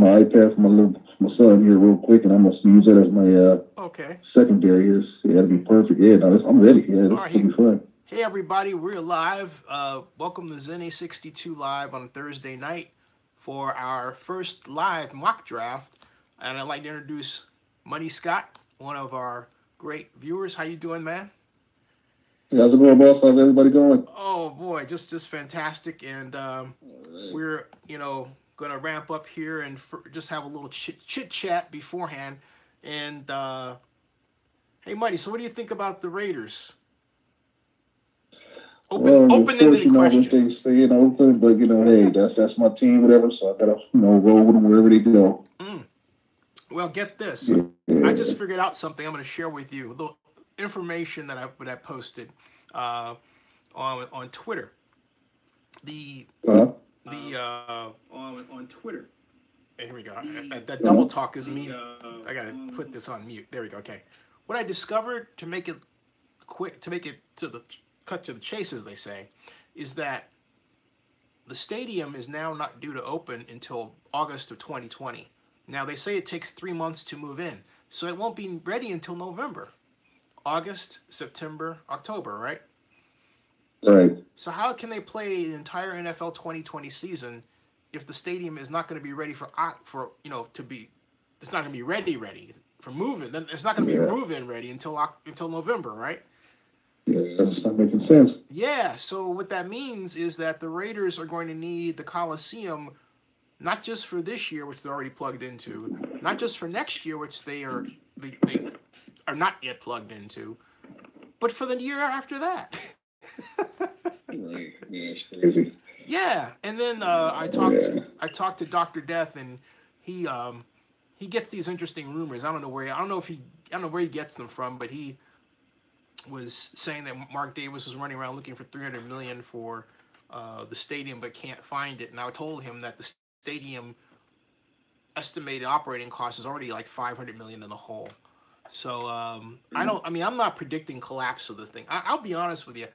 my iPad for my son here real quick, and I'm gonna use that as my Okay. secondary here. Yeah, that'll be perfect. Yeah, no, I'm ready. Yeah, All this right. will be fun. Hey everybody, we're live. Welcome to Zennie62 live on Thursday night for our first live mock draft. And I'd like to introduce Money Scott, one of our great viewers. How you doing, man? Hey, how's it going, boss? How's everybody going? Oh boy, just fantastic. And All right. we're gonna ramp up here and just have a little chit chat beforehand. And hey, Money, so what do you think about the Raiders? Open Well, of course, open-ended question. everything's staying open, but hey, that's my team, whatever. So I gotta roll with them wherever they go. Mm. Well, get this. Yeah. I just figured out something I'm going to share with you. The information that I posted uh, on Twitter. The Uh-huh. on Twitter. Hey, here we go. That double Uh-huh. talk is me. I got to put this on mute. There we go. Okay. What I discovered to make it quick, to make it to the cut to the chase, as they say, is that the stadium is now not due to open until August of 2020. Now they say it takes 3 months to move in, so it won't be ready until November, August, September, October, right? Right. So how can they play the entire NFL 2020 season if the stadium is not going to be ready for to be it's not going to be ready for moving? Then it's not going to be Yeah. move-in ready until November, right? Yeah, that's not making sense. Yeah. So what that means is that the Raiders are going to need the Coliseum not just for this year, which they're already plugged into, not just for next year, which they are not yet plugged into, but for the year after that. Right. Yeah, it's crazy. Yeah, and then Yeah. I talked to Doctor Death, and he he gets these interesting rumors. I don't know where he gets them from, but he was saying that Mark Davis was running around looking for 300 million for the stadium, but can't find it. And I told him that the stadium estimated operating cost is already like 500 million in the hole. So I don't. I mean, I'm not predicting collapse of the thing. I'll be honest with you.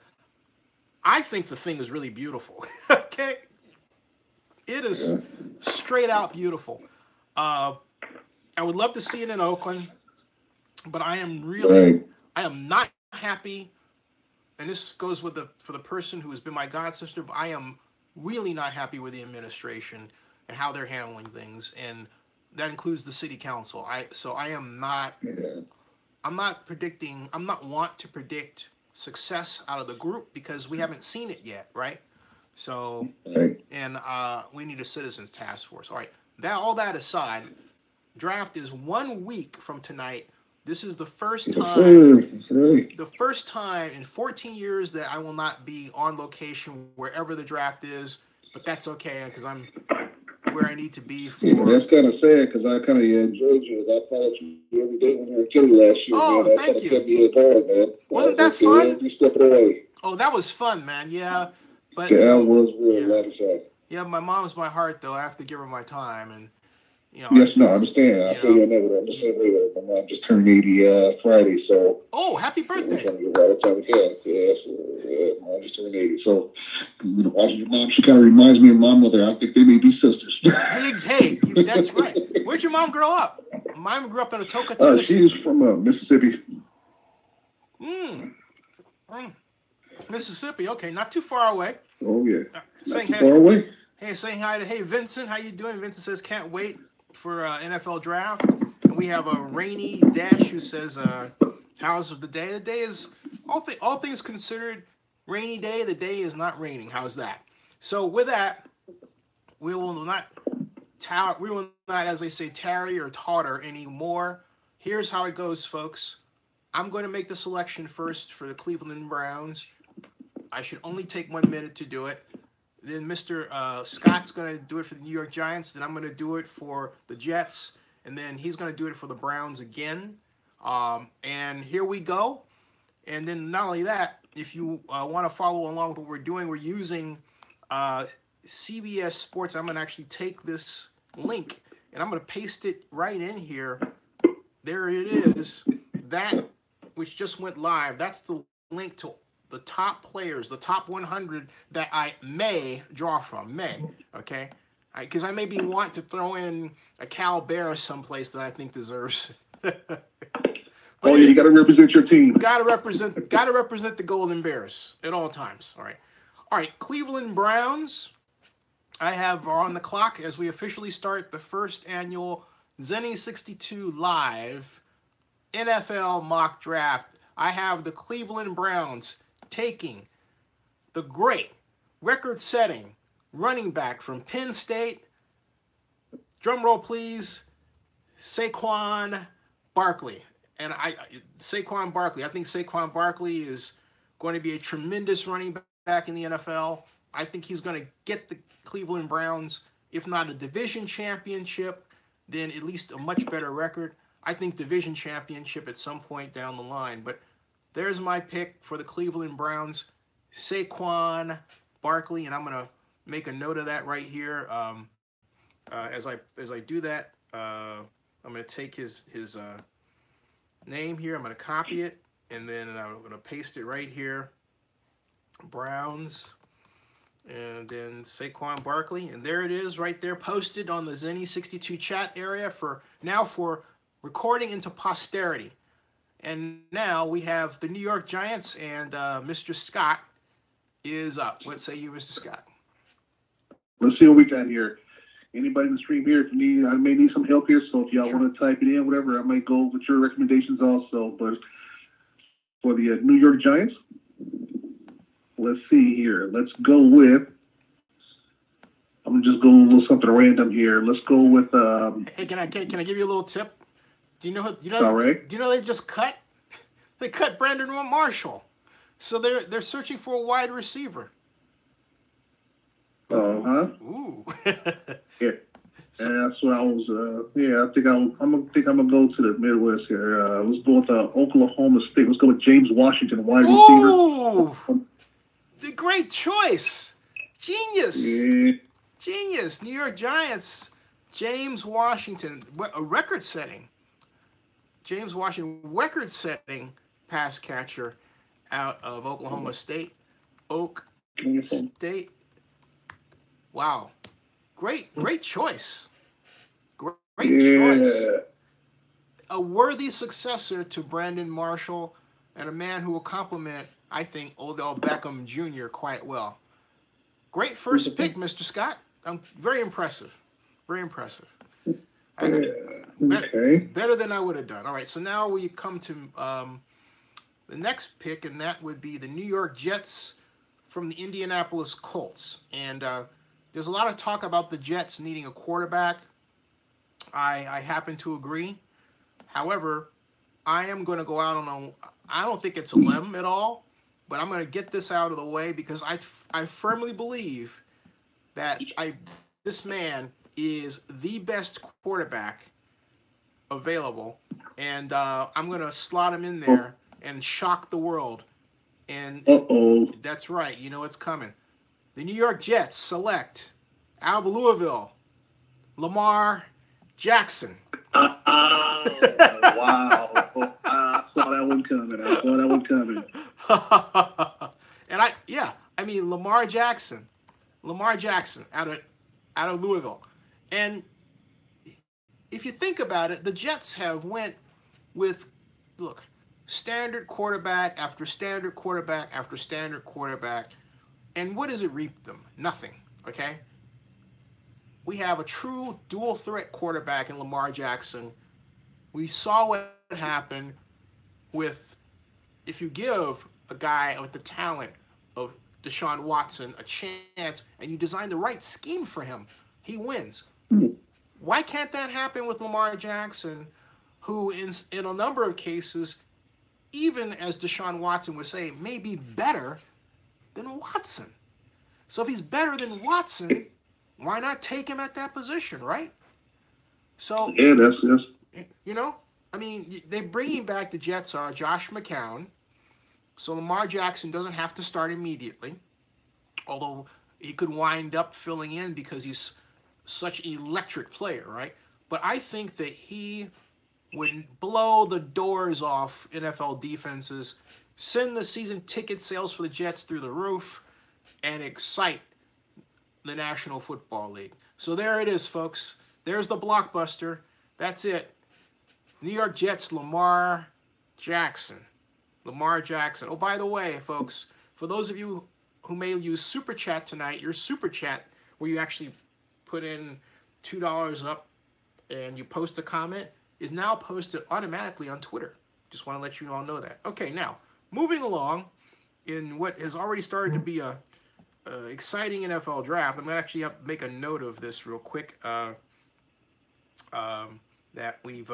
I think the thing is really beautiful. Okay, it is Yeah. straight out beautiful. Uh, I would love to see it in Oakland, but Right. I am not happy. And this goes with the for the person who has been my god sister. But I am really not happy with the administration and how they're handling things, and that includes the city council. I am not. Yeah. I'm not predicting. I'm not want to predict success out of the group because we haven't seen it yet, right? So, Right. and we need a citizens task force. All right. All that aside, draft is 1 week from tonight. This is Yes, sir. That's right. the first time in 14 years that I will not be on location wherever the draft is. But that's okay because I'm where I need to be Yeah, for. that's kind of sad because I kind of enjoyed you. I followed you every day when you were in Philly last year, man. Oh, That kind of thank kept you. me guard, man. I was Wasn't like, that okay, fun? every step of the way. Oh, that was fun, man. Yeah, but That was real, a yeah, lot of fun. yeah. My mom's my heart, though. I have to give her my time, and Yes, no, I it's understand. I feel you on that. I'm the y- same way. My mom just turned 80 Friday, so oh, happy we're birthday. trying to get right up time we can. Yeah, so, mom just turned 80. So, watching your mom, she kind of reminds me of my mother. I think they may be sisters. That's right. Where'd your mom grow up? Mine grew up in Atoka, She's Tennessee. from Mississippi. Mm, mm, Mississippi. Okay, not too far away. Oh, yeah. Not Saying too far hey, away. saying hi to Vincent. How you doing? Vincent says can't wait for NFL draft. And we have a rainy dash who says how's the day? The day is all things considered rainy day. The day is not raining. How's that? So with that, we will not we will not, as they say, tarry or totter anymore. Here's how it goes, folks. I'm going to make the selection first for the Cleveland Browns. I should only take 1 minute to do it. Then Mr. Scott's going to do it for the New York Giants. Then I'm going to do it for the Jets. And then he's going to do it for the Browns again. And here we go. And then not only that, if you want to follow along with what we're doing, we're using uh, CBS Sports. I'm going to actually take this link and I'm going to paste it right in here. There it is. That which just went live. That's the link to the top players, the top 100 that I may draw from. May, okay? Because I maybe want to throw in a Cal Bear someplace that I think deserves. Oh yeah, you got to represent your team. Got to represent the Golden Bears at all times. All right. Cleveland Browns. I have are on the clock as we officially start the first annual Zennie62 Live NFL mock draft. I have the Cleveland Browns taking the great record-setting running back from Penn State. Drum roll, please. Saquon Barkley. And Saquon Barkley. I think Saquon Barkley is going to be a tremendous running back in the NFL. I think he's going to get the Cleveland Browns, if not a division championship, then at least a much better record. I think division championship at some point down the line. But there's my pick for the Cleveland Browns, Saquon Barkley, and I'm going to make a note of that right here. As I do that, I'm going to take his name here. I'm going to copy it, and then I'm going to paste it right here. Browns, and then Saquon Barkley, and there it is right there, posted on the Zennie62 chat area for recording into posterity. And now we have the New York Giants, and Mr. Scott is up. What say you, Mr. Scott? Let's see what we got here. Anybody in the stream here, if you need, I may need some help here, so if y'all want to type it in, whatever, I might go with your recommendations also. But for the New York Giants, let's see here. Let's go with, I'm just going a little something random here. Let's go with. Hey, can I give you a little tip? Do you know all right. Do you know they just cut? They cut Brandon Marshall, so they're searching for a wide receiver. Ooh. Yeah. And that's what I was. I think I'm gonna go to the Midwest here. Let's go with Oklahoma State. Let's go with James Washington, wide receiver. Ooh, the great choice, genius, genius. New York Giants, James Washington, a record-setting. James Washington, record-setting pass catcher out of Oklahoma State. State. Wow. Great choice. Great choice. A worthy successor to Brandon Marshall, and a man who will complement, I think, Odell Beckham Jr. quite well. Great first pick, Mr. Scott. Very impressive. Very impressive. Better than I would have done. All right, so now we come to the next pick, and that would be the New York Jets from the Indianapolis Colts. And there's a lot of talk about the Jets needing a quarterback. I happen to agree. However, I am going to go out on I don't think it's a limb at all, but I'm going to get this out of the way because I firmly believe that this man is the best quarterback available, and I'm going to slot him in there and shock the world. And that's right. You know it's coming. The New York Jets select out of Louisville, Lamar Jackson. Wow. I saw that one coming. And I mean Lamar Jackson out of Louisville. And if you think about it, the Jets have went with standard quarterback after standard quarterback after standard quarterback. And what does it reap them? Nothing, okay? We have a true dual threat quarterback in Lamar Jackson. We saw what happened with, if you give a guy with the talent of Deshaun Watson a chance and you design the right scheme for him, he wins. Why can't that happen with Lamar Jackson, who in a number of cases, even as Deshaun Watson would say, may be better than Watson? So if he's better than Watson, why not take him at that position, right? So that's I mean, they're bringing back the Jets are Josh McCown, so Lamar Jackson doesn't have to start immediately, although he could wind up filling in because he's such an electric player, right? But I think that he would blow the doors off NFL defenses, send the season ticket sales for the Jets through the roof, and excite the National Football League. So there it is, folks. There's the blockbuster. That's it. New York Jets, Lamar Jackson. Lamar Jackson. Oh, by the way, folks, for those of you who may use Super Chat tonight, your Super Chat, where you actually put in $2 up and you post a comment, is now posted automatically on Twitter. Just want to let you all know that. Okay, now, moving along in what has already started to be a exciting NFL draft. I'm going to actually have to make a note of this real quick, that we've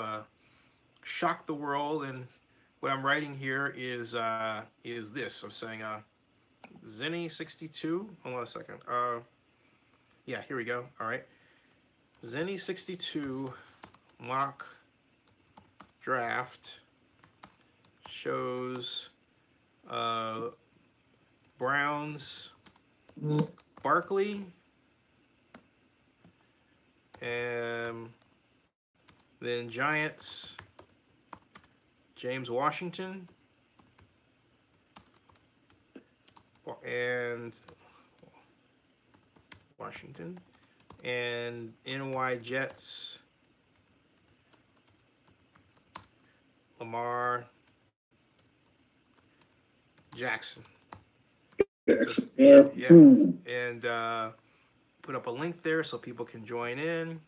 shocked the world, and what I'm writing here is this. I'm saying Zennie62. Hold on a second. Yeah, here we go. All right. Zennie62 mock draft shows Browns, Barkley, and then Giants, James Washington, and NY Jets, Lamar Jackson. Yeah. And put up a link there so people can join in.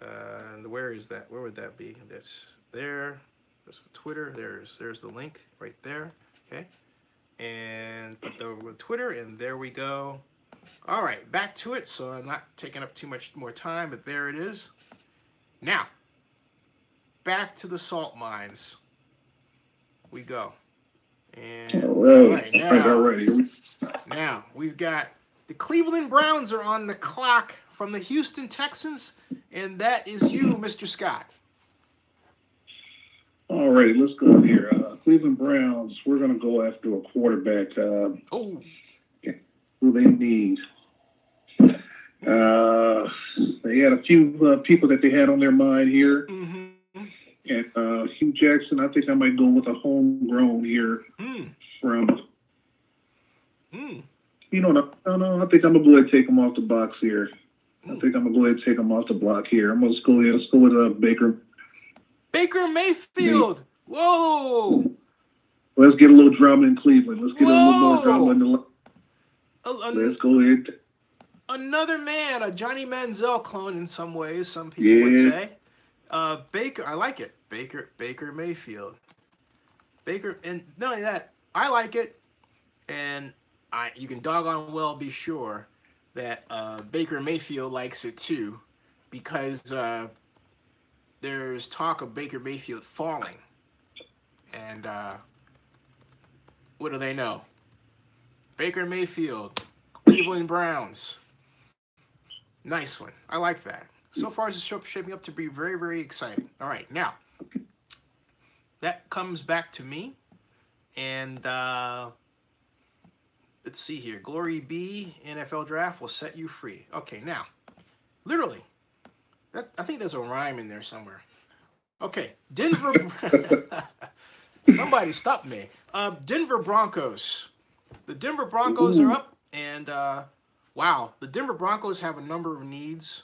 And where is that? Where would that be? That's there. There's the Twitter. There's the link right there. Okay. And put the Twitter, and there we go. All right, back to it. So I'm not taking up too much more time, but there it is. Now, back to the salt mines we go. And all right, now we've got the Cleveland Browns are on the clock from the Houston Texans, and that is you, Mr. Scott. All right, let's go here. Cleveland Browns, we're going to go after a quarterback. Who they need. They had a few people that they had on their mind here. Mm-hmm. And Hugh Jackson, I think I might go with a homegrown here from. You know, no, I think I'm going to go ahead and take him off the box here. I think I'm going to go ahead and take him off the block here. I'm going to go ahead. Let's go with Baker. Baker Mayfield. Whoa. Let's get a little drama in Cleveland. Let's get a little more drama in the. Let's go ahead. Another man, a Johnny Manziel clone in some ways, some people would say. Baker, I like it. Baker Mayfield. Baker, and not only that, I like it, and you can doggone well be sure that Baker Mayfield likes it too, because there's talk of Baker Mayfield falling, and what do they know? Baker Mayfield, Cleveland Browns. Nice one. I like that. So far, it's shaping up to be very, very exciting. All right, now, that comes back to me. And let's see here. Glory B, NFL Draft will set you free. Okay, now, literally, I think there's a rhyme in there somewhere. Okay, Denver. Somebody stop me. Denver Broncos. The Denver Broncos are up, and wow, the Denver Broncos have a number of needs,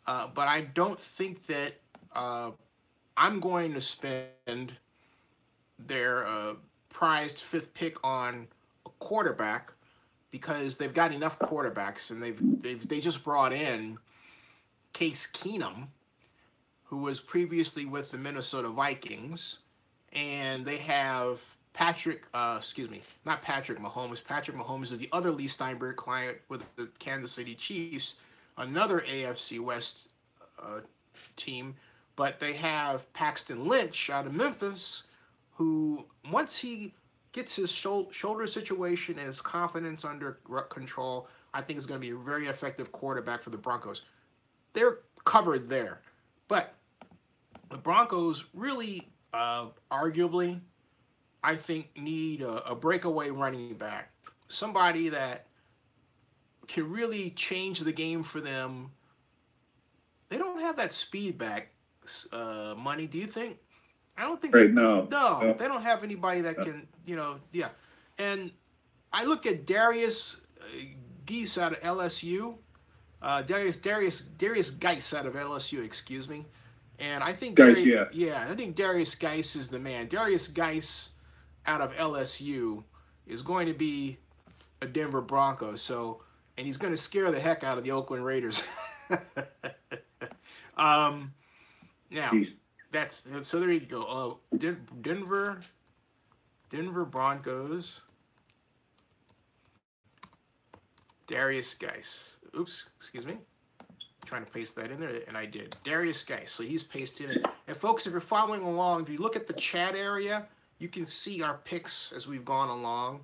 but I don't think that I'm going to spend their prized fifth pick on a quarterback, because they've got enough quarterbacks, and they just brought in Case Keenum, who was previously with the Minnesota Vikings, and they have not Patrick Mahomes. Patrick Mahomes is the other Lee Steinberg client with the Kansas City Chiefs, another AFC West team. But they have Paxton Lynch out of Memphis, who, once he gets his shoulder situation and his confidence under control, I think is going to be a very effective quarterback for the Broncos. They're covered there. But the Broncos really, arguably, I think need a breakaway running back. Somebody that can really change the game for them. They don't have that speed back money, do you think? I don't think. Right, no. No, they don't have anybody that can, yeah. And I look at Darius Geese out of LSU. Darius Geis out of LSU, excuse me. And I think Guys, yeah. I think Darius Geis is the man. Darius Geis out of LSU is going to be a Denver Bronco. So, and he's going to scare the heck out of the Oakland Raiders. Now, that's so there you go. Denver Broncos. Darius Geis. Oops, excuse me. Trying to paste that in there, and I did. Darius Geis. So he's pasted in. And folks, if you're following along, if you look at the chat area, you can see our picks as we've gone along.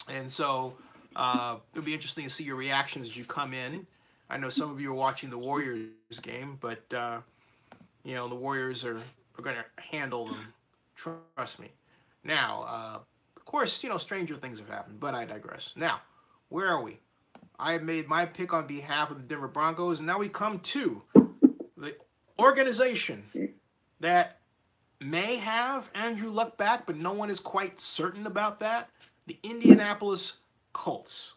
And so it'll be interesting to see your reactions as you come in. I know some of you are watching the Warriors game, but the Warriors are going to handle them. Trust me. Now, of course, stranger things have happened, but I digress. Now, where are we? I have made my pick on behalf of the Denver Broncos, and now we come to the organization that may have Andrew Luck back, but no one is quite certain about that. The Indianapolis Colts.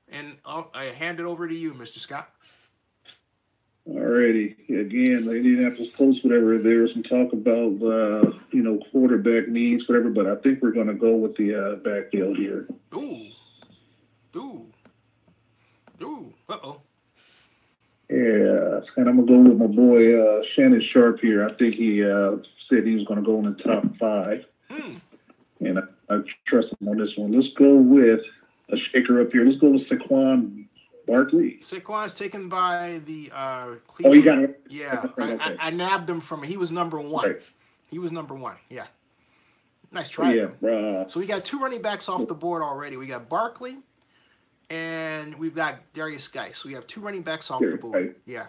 And I hand it over to you, Mr. Scott. Alrighty. Again, the Indianapolis Colts, whatever, there's some talk about, quarterback needs, whatever, but I think we're going to go with the backfield here. Ooh. Uh-oh. Yeah, and I'm going to go with my boy Shannon Sharp here. I think he said he was going to go in the top 5. And I trust him on this one. Let's go with a shaker up here. Let's go with Saquon Barkley. Saquon's taken by the Cleveland. Oh, you got it? Yeah, Okay. I nabbed him from. He was number 1. Right. He was number 1. Yeah. Nice try. Yeah. So we got 2 running backs off the board already. We got Barkley, and we've got Darius Geis. So we have 2 running backs off the board. Right. Yeah.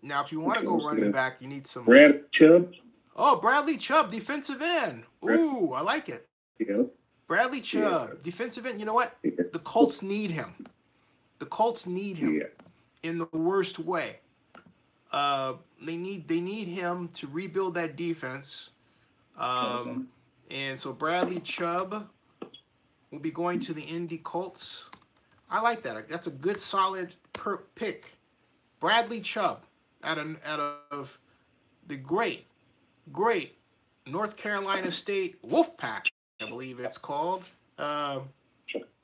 Now, if you want to go running back, you need some. Bradley Chubb. Oh, Bradley Chubb, defensive end. Ooh, I like it. Yeah. Bradley Chubb, defensive end. You know what? The Colts need him. The Colts need him in the worst way. They need him to rebuild that defense. And so Bradley Chubb will be going to the Indy Colts. I like that. That's a good, solid pick. Bradley Chubb out of the great North Carolina State Wolfpack, I believe it's called,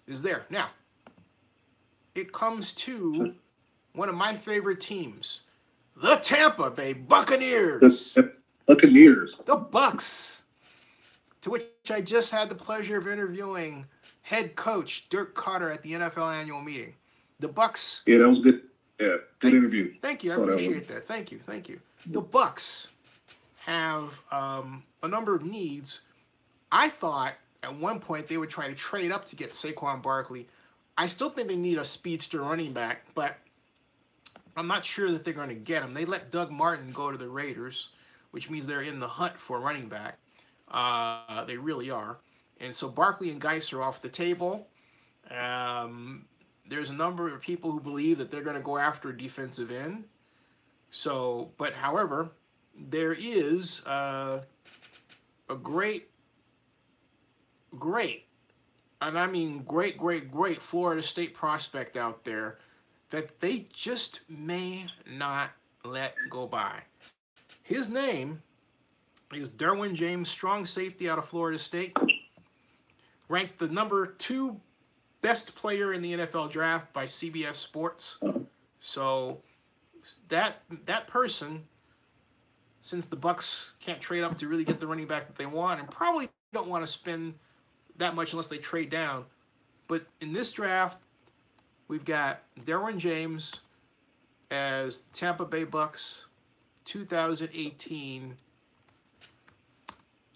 is there. Now, it comes to one of my favorite teams, the Tampa Bay Buccaneers. The Bucks, to which I just had the pleasure of interviewing head coach Dirk Carter at the NFL annual meeting. The Bucks. Yeah, that was good. Yeah, good interview. Thank you. I appreciate that. Thank you. The Bucks have a number of needs. I thought at one point they would try to trade up to get Saquon Barkley. I still think they need a speedster running back, but I'm not sure that they're going to get him. They let Doug Martin go to the Raiders, which means they're in the hunt for a running back. They really are. And so Barkley and Geis are off the table. There's a number of people who believe that they're going to go after a defensive end. So, but however, there is a great, and I mean great Florida State prospect out there that they just may not let go by. His name is Derwin James, strong safety out of Florida State, ranked the number 2 best player in the NFL draft by CBS Sports. So that person, since the Bucks can't trade up to really get the running back that they want, and probably don't want to spend that much unless they trade down. But in this draft, we've got Derwin James as Tampa Bay Bucks 2018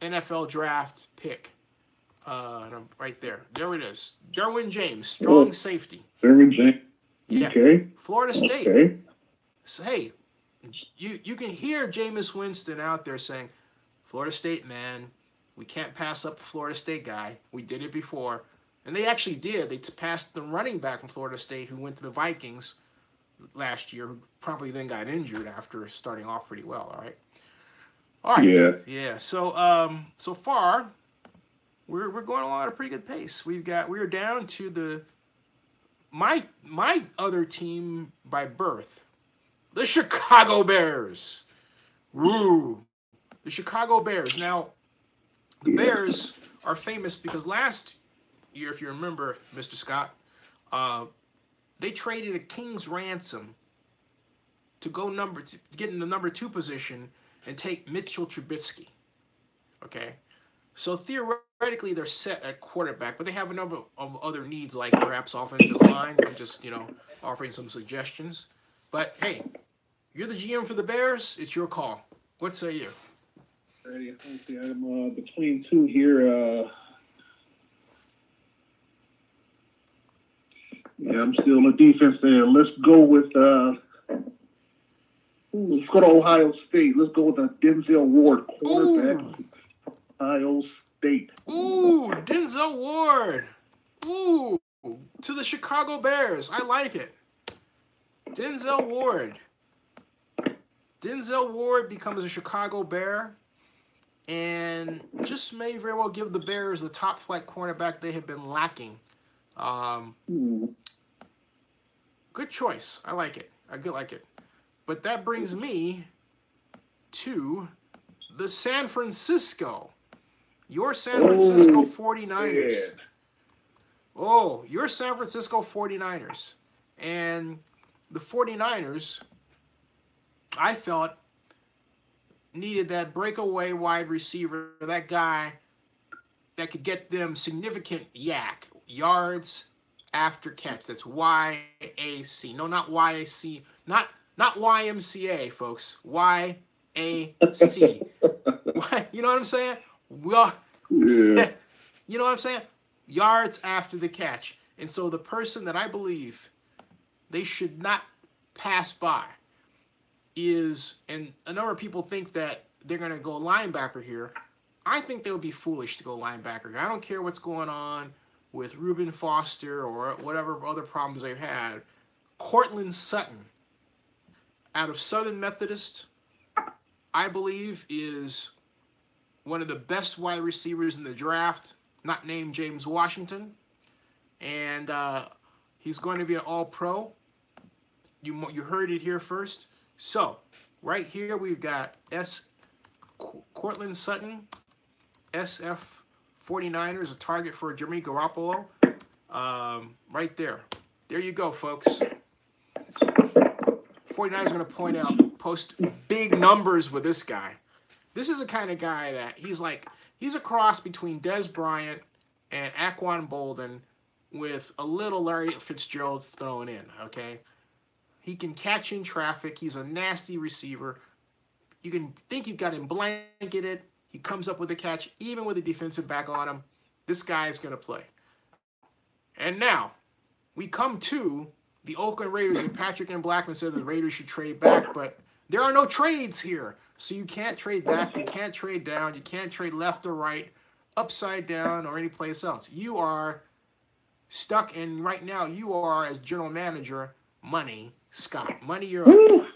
NFL draft pick. Right there. There it is. Derwin James, strong safety. Derwin James. Yeah. Okay. Florida State. Okay. So, hey, you can hear Jameis Winston out there saying, Florida State, man, we can't pass up a Florida State guy. We did it before. And they actually did. They passed the running back from Florida State who went to the Vikings last year, who probably then got injured after starting off pretty well, all right? All right. Yeah. So far, we're going along at a pretty good pace. We're down to the my other team by birth, the Chicago Bears. Woo. The Chicago Bears. Now, the Bears are famous because last year, if you remember, Mr. Scott, they traded a king's ransom to get in the number 2 position and take Mitchell Trubisky. Okay, so theoretically they're set at quarterback, but they have a number of other needs like perhaps offensive line. I'm just offering some suggestions. But hey, you're the GM for the Bears. It's your call. What say you? Ready? Let's see. I'm between two here. Yeah, I'm still on the defense there. Let's go with let's go to Ohio State. Let's go with Denzel Ward, quarterback. Ooh. Ohio State. Ooh, Denzel Ward. Ooh, to the Chicago Bears. I like it. Denzel Ward. Denzel Ward becomes a Chicago Bear and just may very well give the Bears the top flight cornerback they have been lacking. Good choice. I like it. I like it. But that brings me to the San Francisco. Your San Francisco 49ers. Yeah. Oh, your San Francisco 49ers. And the 49ers, I felt, needed that breakaway wide receiver, that guy that could get them significant yards after catch. That's YAC. No, not YAC. Not YMCA, folks. YAC. You know what I'm saying? Well, Yeah. you know what I'm saying? Yards after the catch. And so the person that I believe they should not pass by is, and a number of people think that they're going to go linebacker here. I think they would be foolish to go linebacker. I don't care what's going on with Reuben Foster or whatever other problems they've had. Cortland Sutton out of Southern Methodist, I believe, is one of the best wide receivers in the draft, not named James Washington. And he's going to be an all-pro. You heard it here first. So, right here we've got Cortland Sutton, SF 49ers, a target for Jimmy Garoppolo. Right there. There you go, folks. 49ers are going to post big numbers with this guy. This is the kind of guy that he's a cross between Des Bryant and Aquan Bolden with a little Larry Fitzgerald thrown in, okay? He can catch in traffic. He's a nasty receiver. You can think you've got him blanketed. He comes up with a catch, even with a defensive back on him. This guy is going to play. And now, we come to the Oakland Raiders, and Patrick and Blackman said the Raiders should trade back, but there are no trades here. So you can't trade back, you can't trade down, you can't trade left or right, upside down, or any place else. You are stuck in, right now, you are, as general manager, Money Scott. Money, you're up.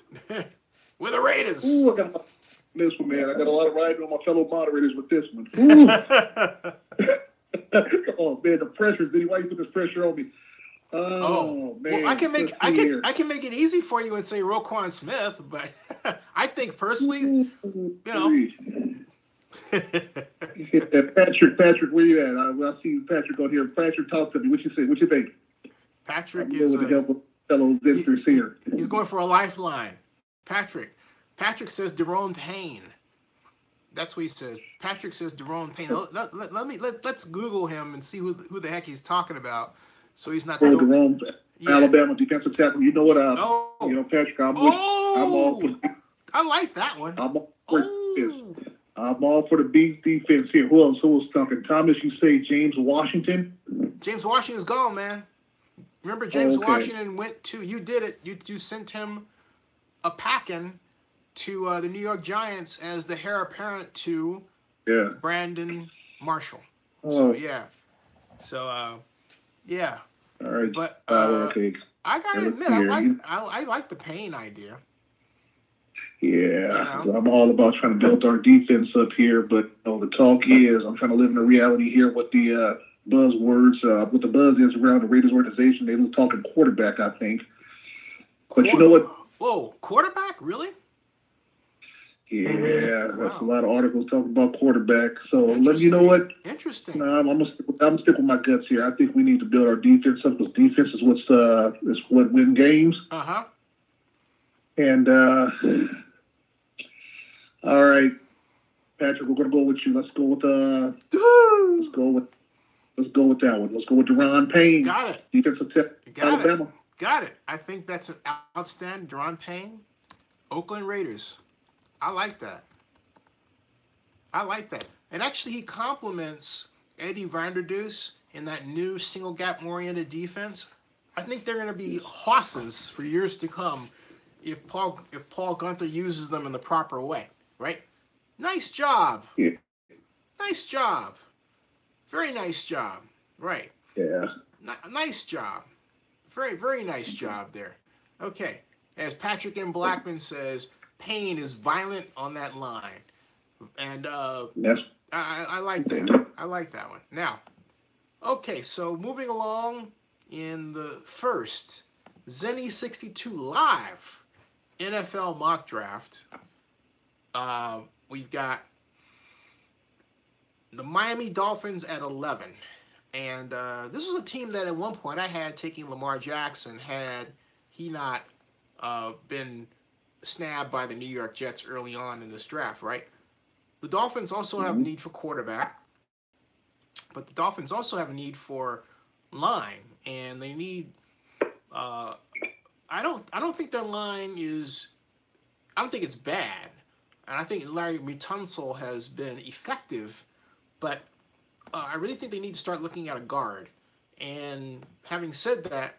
With the Raiders. Ooh, I got this one, man. I got a lot of riding on my fellow moderators with this one. Oh, man, the pressure. Why you put this pressure on me? Oh man. Well, I can make it easy for you and say Roquan Smith, but I think personally, Patrick, where you at? I see Patrick on here. Patrick, talk to me. What you say? What you think? Patrick is with the help of fellow visitors here. He's going for a lifeline. Patrick says Daron Payne. That's what he says. Patrick says Daron Payne. Let's Google him and see who the heck he's talking about. So he's not Alabama defensive tackle. You know what? Patrick, I'm all for. I like that one. I'm all for the beat defense here. Who else? Who was talking? Thomas, you say James Washington? James Washington's gone, man. Remember, James Washington went to. You did it. You sent him a packing to the New York Giants as the heir apparent to Brandon Marshall. Oh. Yeah. All right. But okay. I gotta admit, I like the Payne idea. Yeah, I'm all about trying to build our defense up here, but the talk is I'm trying to live in the reality here with the buzzwords. What the buzz is around the Raiders organization, they were talking quarterback, I think. But you know what? Whoa, quarterback? Really? Yeah, Wow. that's a lot of articles talking about quarterback. So you know what? Interesting. I'm gonna stick with my guts here. I think we need to build our defense up because defense is what win games. Uh-huh. And all right, Patrick, we're gonna go with you. Let's go with that one. Let's go with Deron Payne. Got it. Defensive tech, Alabama. Got it. I think that's an outstanding. Deron Payne, Oakland Raiders. I like that. And actually, he complements Eddie Vanderdoos in that new single gap oriented defense. I think they're going to be horses for years to come if Paul Gunther uses them in the proper way, right? Nice job. Yeah. Nice job. Very nice job. Right. Yeah. Nice job. Very, very nice job there. Okay. As Patrick M. Blackman says, Payne is violent on that line. And yes. I like that. I like that one. Now, okay, so moving along in the first Zennie62 live NFL mock draft, we've got the Miami Dolphins at 11. And this was a team that at one point I had taking Lamar Jackson had he not been snabbed by the New York Jets early on in this draft, right? The Dolphins also have a need for quarterback, but the Dolphins also have a need for line, and they need. I don't think their line is. I don't think it's bad, and I think Larry Tunsil has been effective, but I really think they need to start looking at a guard. And having said that,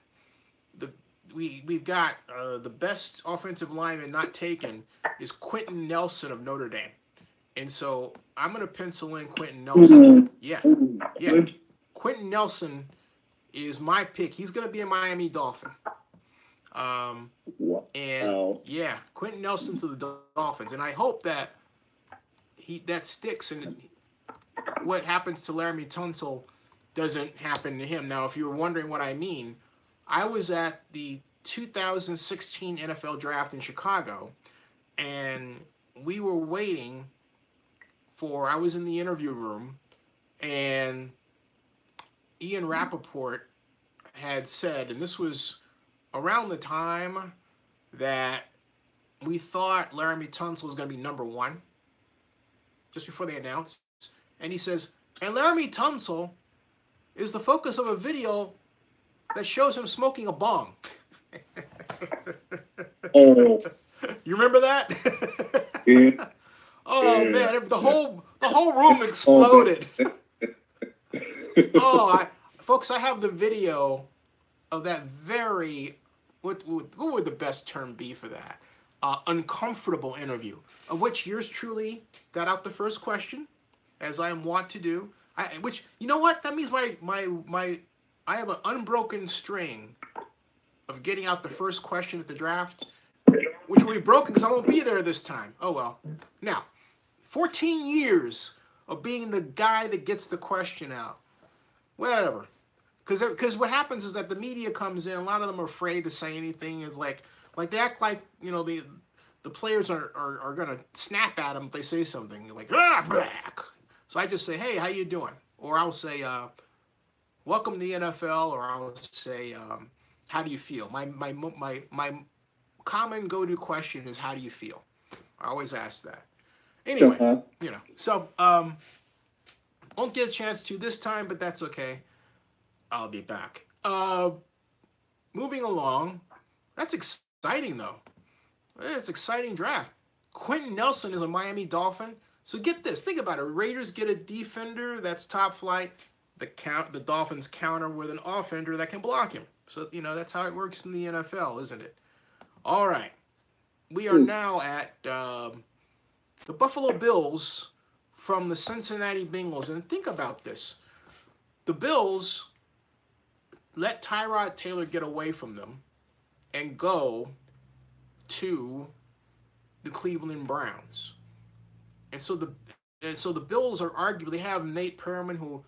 we've got the best offensive lineman not taken is Quentin Nelson of Notre Dame. And so I'm going to pencil in Quentin Nelson. Yeah. Quentin Nelson is my pick. He's going to be a Miami Dolphin. And yeah, Quentin Nelson to the Dolphins. And I hope that that sticks and what happens to Laramie Tunsil doesn't happen to him. Now, if you were wondering what I mean, I was at the 2016 NFL draft in Chicago, and we were waiting I was in the interview room, and Ian Rappaport had said, and this was around the time that we thought Laramie Tunsil was going to be number 1, just before they announced, and he says, and Laramie Tunsil is the focus of a video that shows him smoking a bong. Oh. You remember that? Yeah. Oh, yeah. Man, the whole room exploded. Folks, I have the video of that very, what would the best term be for that? Uncomfortable interview, of which yours truly got out the first question, as I am wont to do. Which, you know what? That means I have an unbroken string of getting out the first question at the draft, which will be broken because I won't be there this time. Oh, well. Now, 14 years of being the guy that gets the question out. Whatever. Because what happens is that the media comes in, a lot of them are afraid to say anything. It's like they act like, the players are going to snap at them if they say something. They're like, black. So I just say, hey, how you doing? Or I'll say, welcome to the NFL, or I'll say, how do you feel? My common go-to question is, how do you feel? I always ask that. Anyway, so won't get a chance to this time, but that's okay. I'll be back. Moving along, that's exciting though. It's an exciting draft. Quentin Nelson is a Miami Dolphin. So get this, think about it. Raiders get a defender that's top flight. The Dolphins counter with an offender that can block him. So, that's how it works in the NFL, isn't it? All right. We are now at the Buffalo Bills from the Cincinnati Bengals. And think about this. The Bills let Tyrod Taylor get away from them and go to the Cleveland Browns. And so the Bills are arguably have Nate Perriman, who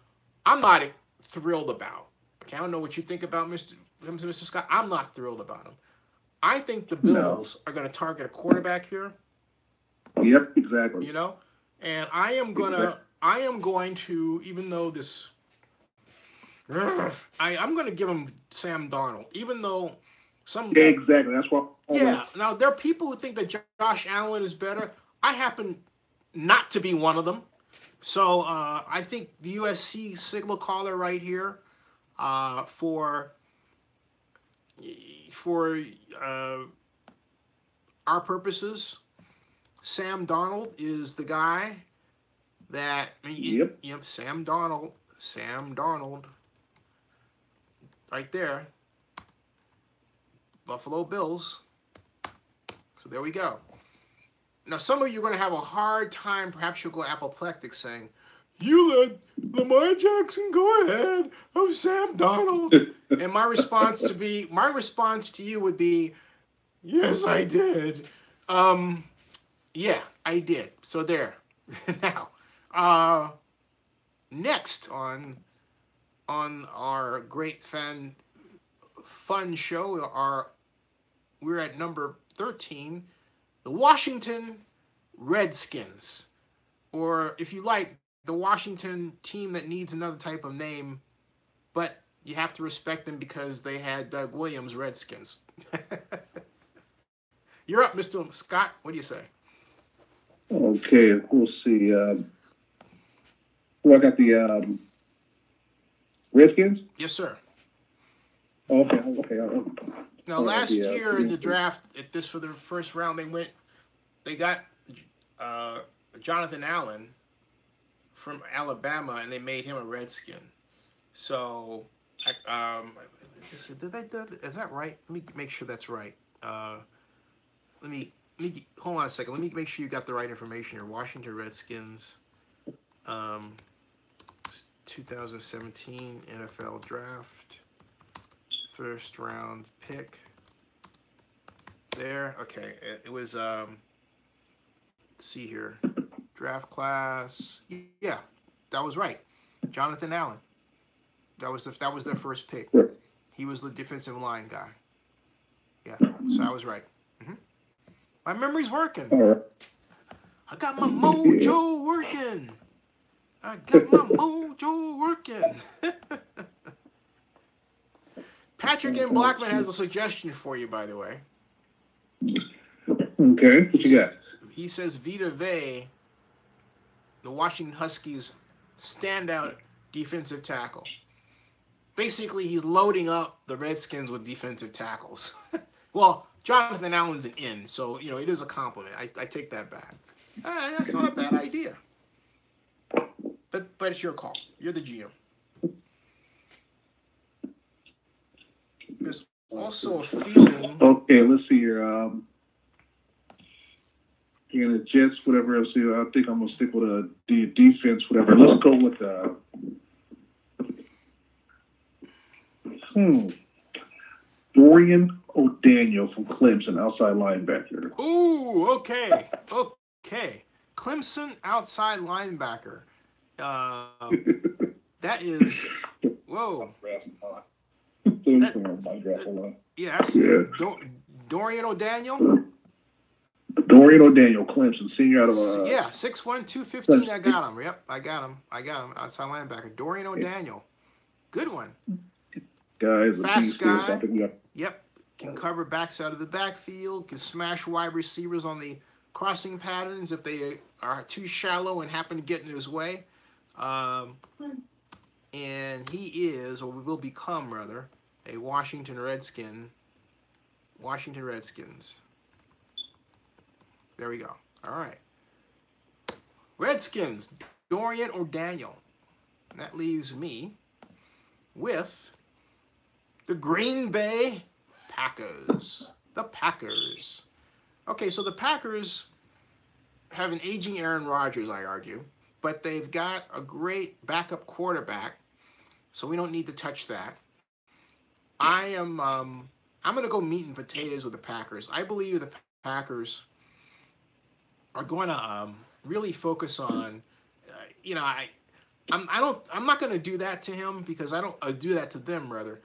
I'm not thrilled about. Okay, I don't know what you think about Mr. Scott. I'm not thrilled about him. I think the No. Bills are going to target a quarterback here. Yep, exactly. You know, and I am going to, even though this, I'm going to give him Sam Darnold, even though some. Yeah, exactly. That's what. Yeah. Now there are people who think that Josh Allen is better. I happen not to be one of them. So I think the USC signal caller right here for our purposes, Sam Darnold is the guy that. Yep. Yep. Sam Darnold. Right there. Buffalo Bills. So there we go. Now, some of you are going to have a hard time, perhaps you'll go apoplectic, saying, you let Lamar Jackson go ahead of Sam Darnold. And my response to you would be, yes, I did. Yeah, I did. So there. Now, next on our great fun show, we're at number 13, the Washington Redskins, or if you like, the Washington team that needs another type of name, but you have to respect them because they had Doug Williams Redskins. You're up, Mr. Scott. What do you say? Okay, we'll see. Well, I got the Redskins. Yes, sir. Okay. Now, last year in the draft, for the first round, they got Jonathan Allen from Alabama, and they made him a Redskin. So, is that right? Let me make sure that's right. Let me hold on a second. Let me make sure you got the right information here. Washington Redskins, 2017 NFL Draft, first round pick. There, okay. It was let's see here. Draft class. Yeah, that was right. Jonathan Allen. That was their first pick. He was the defensive line guy. Yeah, so I was right. Mm-hmm. My memory's working. I got my mojo working. Patrick M. Blackman has a suggestion for you, by the way. Okay, what you got? He says Vita Vea, the Washington Huskies' standout defensive tackle. Basically, he's loading up the Redskins with defensive tackles. Well, Jonathan Allen's an end, so it is a compliment. I take that back. That's not a bad idea. But it's your call. You're the GM. There's also a feeling. Okay, let's see here. The Jets, whatever else. I think I'm gonna stick with the defense, whatever. Let's go with Dorian O'Daniel from Clemson, outside linebacker. Ooh, okay. Clemson outside linebacker. That is, whoa. Dorian O'Daniel. Dorian O'Daniel, Clemson, senior out of 6'1", 215. I got him. Yep, I got him. Outside linebacker. Dorian O'Daniel. Good one. Guys, fast guy. Yep. Can cover backs out of the backfield. Can smash wide receivers on the crossing patterns if they are too shallow and happen to get in his way. And he is, or will become rather, a Washington Redskin. Washington Redskins. There we go. All right. Redskins, Dorian O'Daniel. And that leaves me with the Green Bay Packers. The Packers. Okay, so the Packers have an aging Aaron Rodgers, I argue, but they've got a great backup quarterback, so we don't need to touch that. I'm going to go meat and potatoes with the Packers. I believe the Packers are going to really focus on, I'm not going to do that to him because I don't do that to them rather.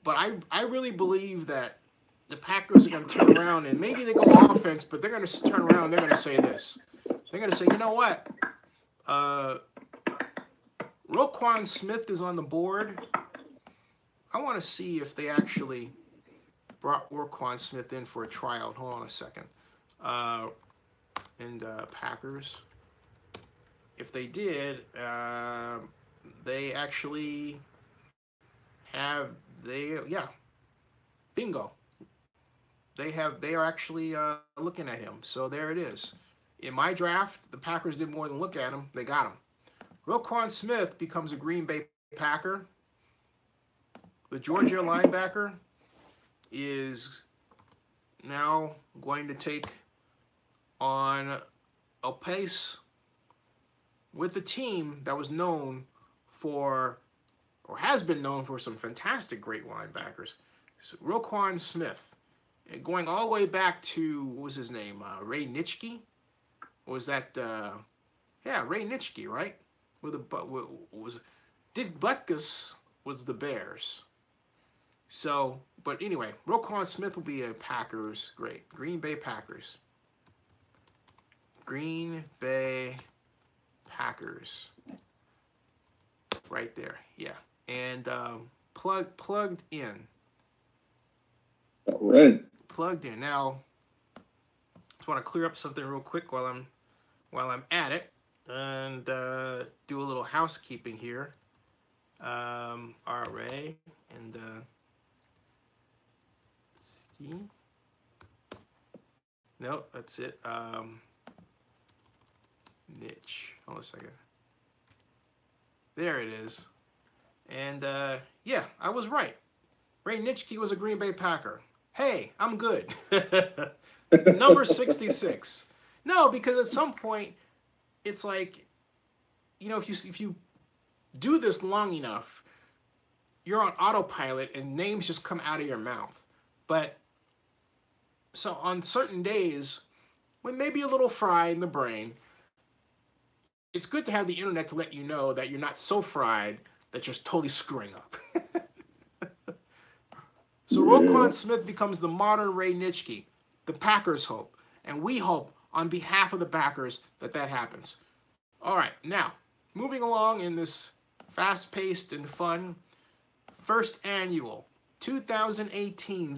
But I really believe that the Packers are going to turn around and maybe they go offense, but they're going to turn around and they're going to say this. They're going to say, you know what? Roquan Smith is on the board. I want to see if they actually brought Roquan Smith in for a tryout. Hold on a second. Packers. If they did, they actually bingo. They are actually looking at him. So there it is. In my draft, the Packers did more than look at him. They got him. Roquan Smith becomes a Green Bay Packer. The Georgia linebacker is now going to take on a pace with a team that was known for, or has been known for, some fantastic great linebackers. So Roquan Smith, going all the way back to, what was his name? Ray Nitschke? Or was that, Ray Nitschke, right? Dick Butkus was the Bears. So, but anyway, Roquan Smith will be a Packers, great. Green Bay Packers. Green Bay Packers. Right there, yeah. And plugged in. All right. Plugged in. Now, just want to clear up something real quick while I'm at it, and do a little housekeeping here. RA and no, that's it. Niche. Hold on a second. There it is. And yeah, I was right. Ray Nitschke was a Green Bay Packer. Hey, I'm good. Number 66. No, because at some point, it's like, you know, if you do this long enough, you're on autopilot and names just come out of your mouth. But so on certain days, when maybe a little fried in the brain, it's good to have the internet to let you know that you're not so fried that you're totally screwing up. So Roquan Smith becomes the modern Ray Nitschke. The Packers hope. And we hope on behalf of the Packers that happens. All right, now, moving along in this fast-paced and fun first annual 2018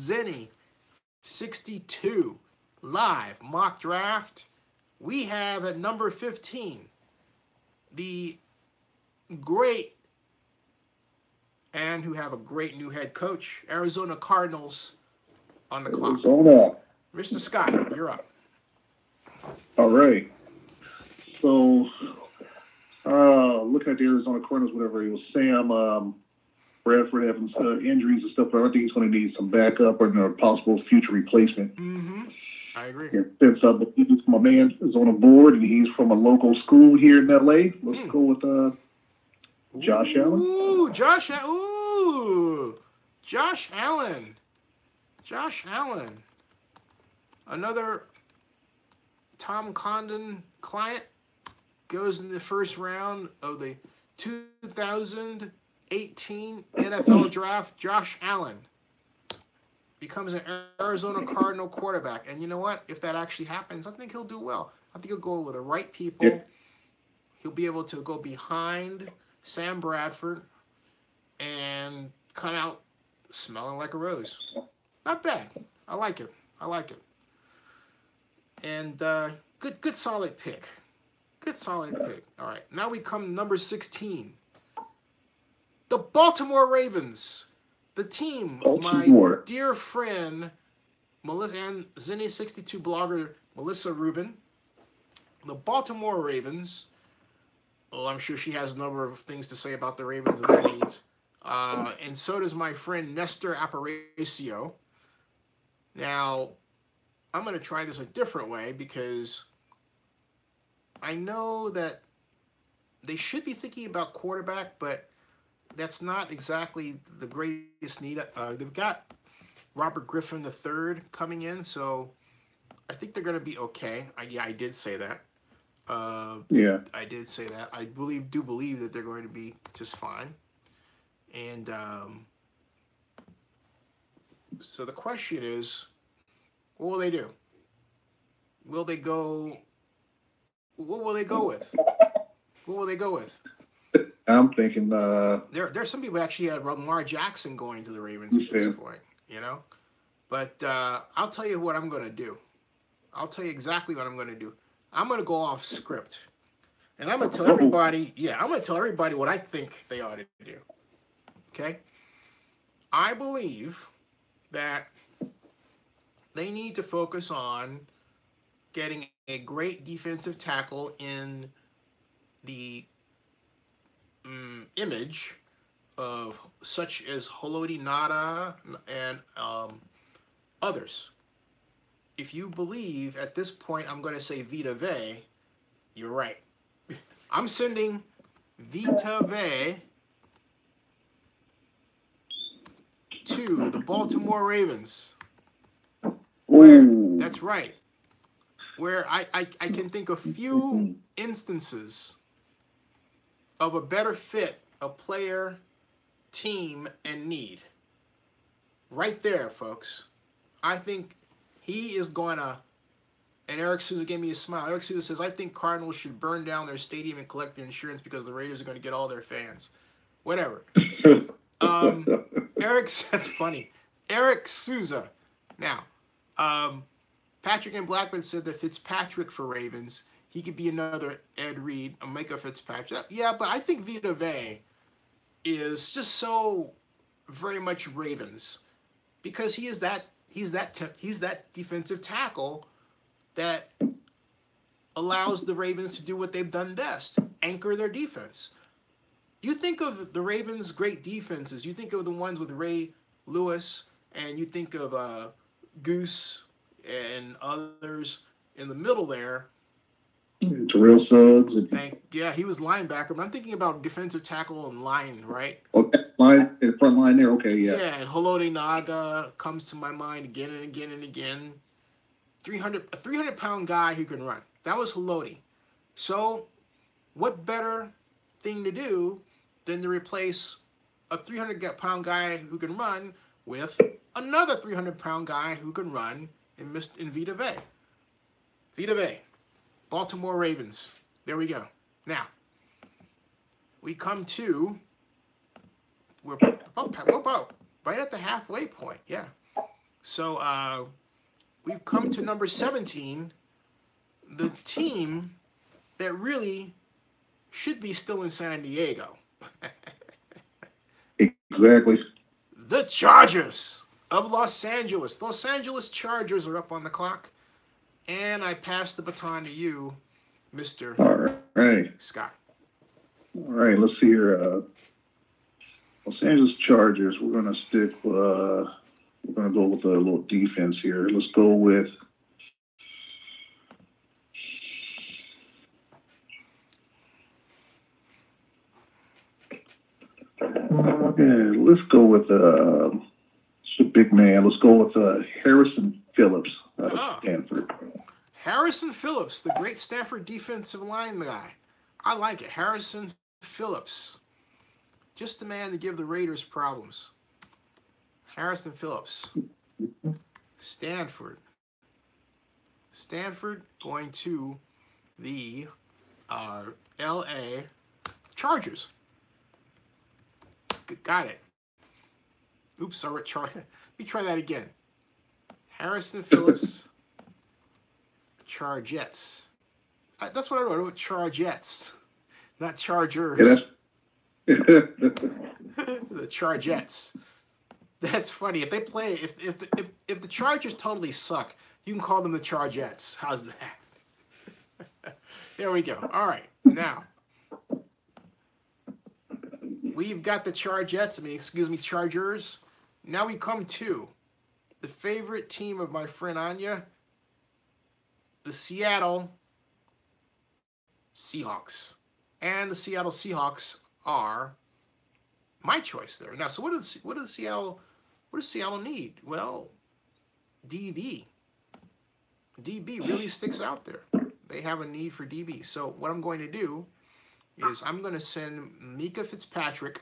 Zennie62 live mock draft, we have at number 15 the great, and who have a great new head coach, Arizona Cardinals on the clock. Arizona. Mr. Scott, you're up. All right. So, looking at the Arizona Cardinals, whatever, it was Sam Bradford having injuries and stuff, but I think he's going to need some backup or a possible future replacement. Mm-hmm. I agree. Yeah, since my man is on a board and he's from a local school here in LA, let's go with Josh Allen. Ooh, Josh Allen. Josh Allen. Another Tom Condon client goes in the first round of the 2018 NFL Draft. Josh Allen becomes an Arizona Cardinal quarterback. And you know what? If that actually happens, I think he'll do well. I think he'll go with the right people. Yeah. He'll be able to go behind Sam Bradford and come out smelling like a rose. Not bad. I like it. And good solid pick. All right, now we come to number 16. The Baltimore Ravens. The team, my dear friend, Melissa, and Zennie62 blogger, Melissa Rubin. The Baltimore Ravens. Well, I'm sure she has a number of things to say about the Ravens and their needs. And so does my friend Nestor Aparicio. Now, I'm going to try this a different way because I know that they should be thinking about quarterback, but that's not exactly the greatest need. They've got Robert Griffin III coming in, so I think they're going to be okay. I did say that. Yeah. I did say that. I do believe that they're going to be just fine. And so the question is, what will they do? Will they go? What will they go with? What will they go with? I'm thinking, There's some people actually had Lamar Jackson going to the Ravens at this point, you know. But I'll tell you what I'm going to do. I'll tell you exactly what I'm going to do. I'm going to go off script, and I'm going to tell everybody. Yeah, I'm going to tell everybody what I think they ought to do. Okay. I believe that they need to focus on getting a great defensive tackle in the image of such as Haloti Nada and others. If you believe at this point I'm going to say Vita Vea, you're right. I'm sending Vita Vea to the Baltimore Ravens. That's right. Where I can think of few instances of a better fit of player, team, and need. Right there, folks. I think he is going to, and Eric Souza gave me a smile. Eric Souza says, I think Cardinals should burn down their stadium and collect their insurance because the Raiders are going to get all their fans. Whatever. Eric, that's funny. Eric Souza. Now, Patrick and Blackman said that Fitzpatrick for Ravens, he could be another Ed Reed, a Micah Fitzpatrick. Yeah, but I think Vita Vea is just so very much Ravens because he's that defensive tackle that allows the Ravens to do what they've done best, anchor their defense. You think of the Ravens' great defenses. You think of the ones with Ray Lewis, and you think of Goose and others in the middle there. Terrell Suggs. Yeah, he was linebacker, but I'm thinking about defensive tackle and line, right? Okay, front line there. Okay, yeah. Yeah, and Haloti Naga comes to my mind again and again and again. A 300-pound guy who can run. That was Haloti. So, what better thing to do than to replace a 300-pound guy who can run with another 300-pound guy who can run in Vita Vea. Vita Vea. Baltimore Ravens. There we go. Now, we come to, we're about right at the halfway point. Yeah. So we've come to number 17, the team that really should be still in San Diego. Exactly. The Chargers of Los Angeles. Los Angeles Chargers are up on the clock. And I pass the baton to you, Mr. All right. Scott. All right, let's see here. Los Angeles Chargers. We're going to go with a little defense here. Let's go with. Okay, let's go with a big man. Let's go with Harrison Phillips out of Stanford. Harrison Phillips, the great Stanford defensive line guy. I like it. Harrison Phillips. Just the man to give the Raiders problems. Harrison Phillips. Stanford. Stanford going to the L.A. Chargers. Got it. Oops, sorry. Let me try that again. Harrison Phillips. Chargettes. That's what I wrote. Chargettes, not Chargers. Yeah. The Chargettes. That's funny. If they play, if the Chargers totally suck, you can call them the Chargettes. How's that? There we go. All right. Now we've got the Chargettes. Chargers. Now we come to the favorite team of my friend Anya. The Seattle Seahawks. And the Seattle Seahawks are my choice there. Now, so what does Seattle need? Well, DB. DB really sticks out there. they have a need for DB. So what I'm going to do is I'm going to send Mika Fitzpatrick.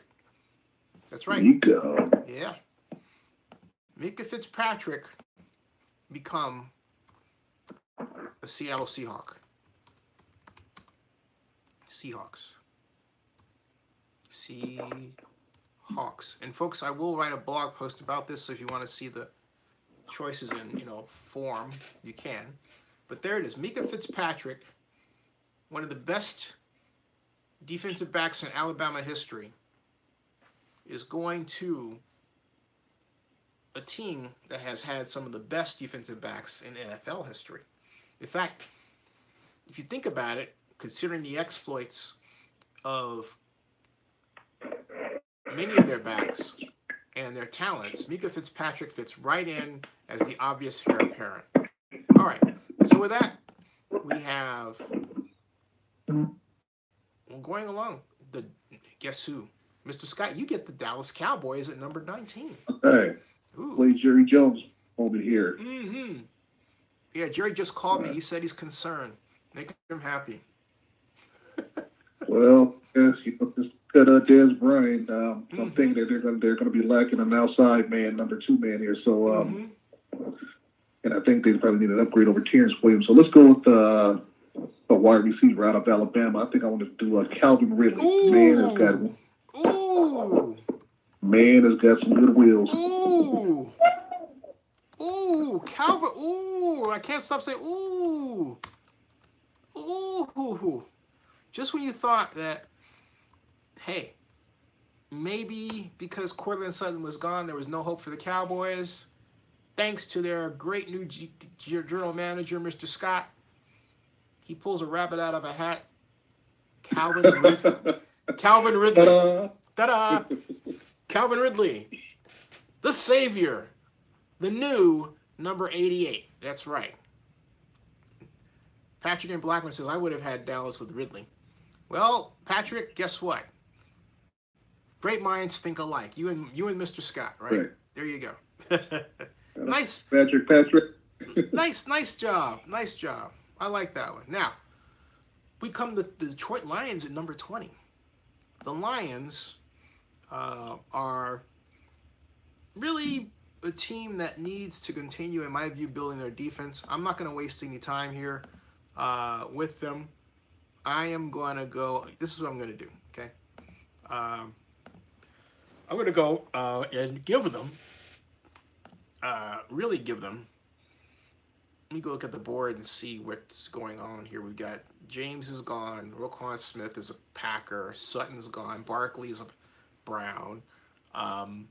That's right. Mika. Yeah. Mika Fitzpatrick become a Seattle Seahawk. Seahawks. Seahawks. And folks, I will write a blog post about this, so if you want to see the choices in, form, you can. But there it is. Mika Fitzpatrick, one of the best defensive backs in Alabama history, is going to a team that has had some of the best defensive backs in NFL history. In fact, if you think about it, considering the exploits of many of their backs and their talents, Mika Fitzpatrick fits right in as the obvious heir apparent. All right, so with that, we have, going along, guess who? Mr. Scott, you get the Dallas Cowboys at number 19. Hey, play Jerry Jones over here. Mm-hmm. Yeah, Jerry just called me. He said he's concerned. Make him happy. Well, yes, just cut Dez Bryant. I'm thinking that they're going to be lacking an outside man, number 2 man here. So, and I think they probably need an upgrade over Terrence Williams. So let's go with a wide receiver out of Alabama. I think I want to do Calvin Ridley. Ooh. Man has got some good wheels. Ooh, Calvin. Ooh, I can't stop saying ooh. Ooh. Just when you thought that, hey, maybe because Cortland Sutton was gone, there was no hope for the Cowboys, thanks to their great new general manager, Mr. Scott, he pulls a rabbit out of a hat. Calvin Ridley. Ta-da! Calvin Ridley, the savior, the new number 88. That's right. Patrick and Blackman says, I would have had Dallas with Ridley. Well, Patrick, guess what? Great minds think alike. You and Mr. Scott, right? There you go. Nice. Patrick. Nice job. I like that one. Now, we come to the Detroit Lions at number 20. The Lions are really a team that needs to continue, in my view, building their defense. I'm not going to waste any time here with them. I am going to go, this is what I'm going to do, okay? I'm going to go and give them, really give them, let me go look at the board and see what's going on here. We've got James is gone, Roquan Smith is a Packer, Sutton's gone, Barkley's a Brown. I'm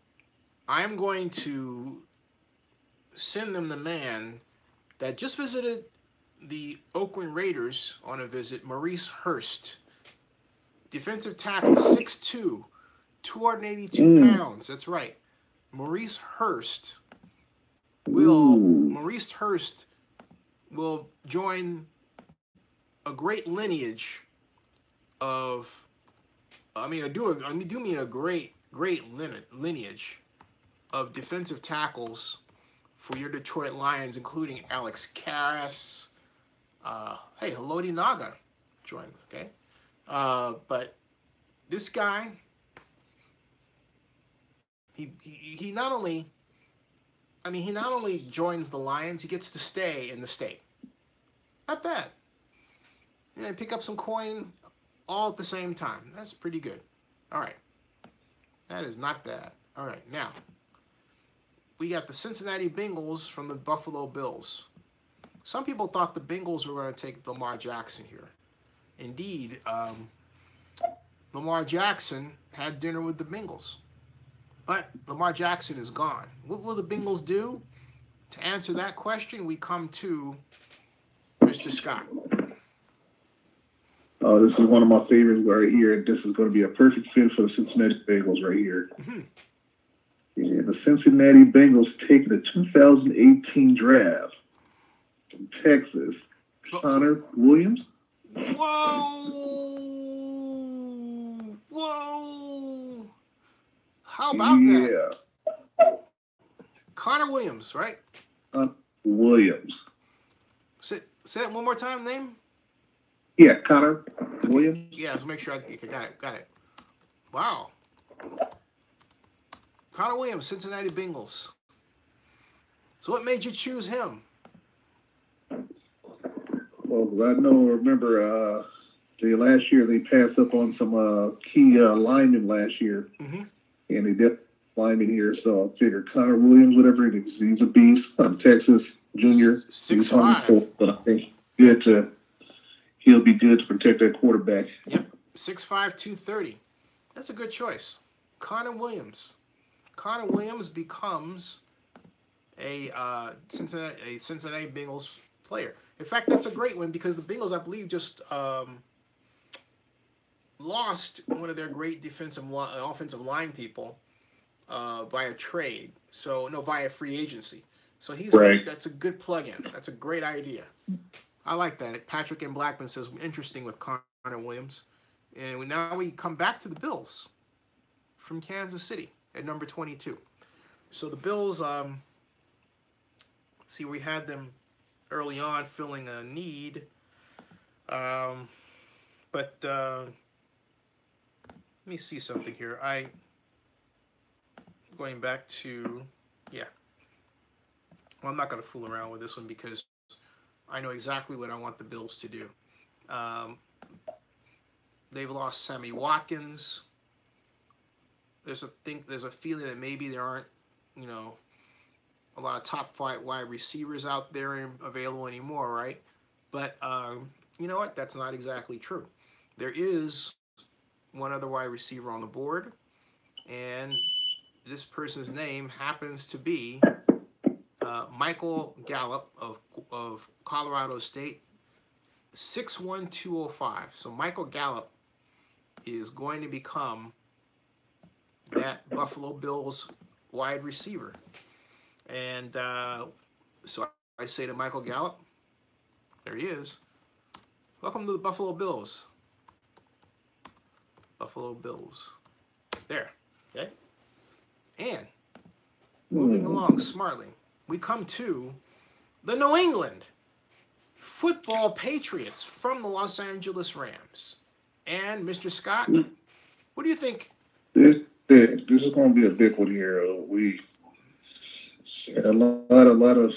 going to send them the man that just visited the Oakland Raiders on a visit, Maurice Hurst. Defensive tackle, 6'2", 282 pounds. That's right. Maurice Hurst will join a great lineage of, I mean a great lineage of defensive tackles for your Detroit Lions, including Alex Karras. Hey, Haloti Naga joined, okay? But this guy, he not only joins the Lions, he gets to stay in the state. Not bad. And pick up some coin all at the same time. That's pretty good. All right. That is not bad. All right, now, we got the Cincinnati Bengals from the Buffalo Bills. Some people thought the Bengals were going to take Lamar Jackson here. Indeed, Lamar Jackson had dinner with the Bengals. But Lamar Jackson is gone. What will the Bengals do? To answer that question, we come to Mr. Scott. Oh, this is one of my favorites right here. This is going to be a perfect fit for the Cincinnati Bengals right here. Mm-hmm. Yeah, the Cincinnati Bengals taking the 2018 draft from Texas, Connor Williams. Whoa! How about that? Connor Williams, right? Williams. Say that one more time, name? Yeah, Connor Williams. Yeah, let's make sure I got it. Wow. Connor Williams, Cincinnati Bengals. So what made you choose him? Well, remember, last year they passed up on some key linemen last year, and they did linemen here. So I figured Connor Williams, whatever it is, he's a beast. Texas junior, 6'5", but I think he'll be good to protect that quarterback. Yep, 6'5", 230. That's a good choice. Connor Williams. Connor Williams becomes a Cincinnati Bengals player. In fact, that's a great one because the Bengals, I believe, just lost one of their great offensive line people via trade. So via free agency. So that's a good plug-in. That's a great idea. I like that. Patrick and Blackman says interesting with Connor Williams, and now we come back to the Bills from Kansas City at number 22. So the Bills, let's see, we had them early on filling a need, but let me see something here. Going back to, well, I'm not going to fool around with this one because I know exactly what I want the Bills to do. They've lost Sammy Watkins. There's a feeling that maybe there aren't, a lot of top five wide receivers out there available anymore, right? But you know what? That's not exactly true. There is one other wide receiver on the board, and this person's name happens to be Michael Gallup of Colorado State, 6'1", 205. So Michael Gallup is going to become that Buffalo Bills wide receiver. And so I say to Michael Gallup, there he is. Welcome to the Buffalo Bills. Buffalo Bills. There. Okay? And moving along smartly, we come to the New England Football Patriots from the Los Angeles Rams. And Mr. Scott, what do you think? This is going to be a big one here. We a lot of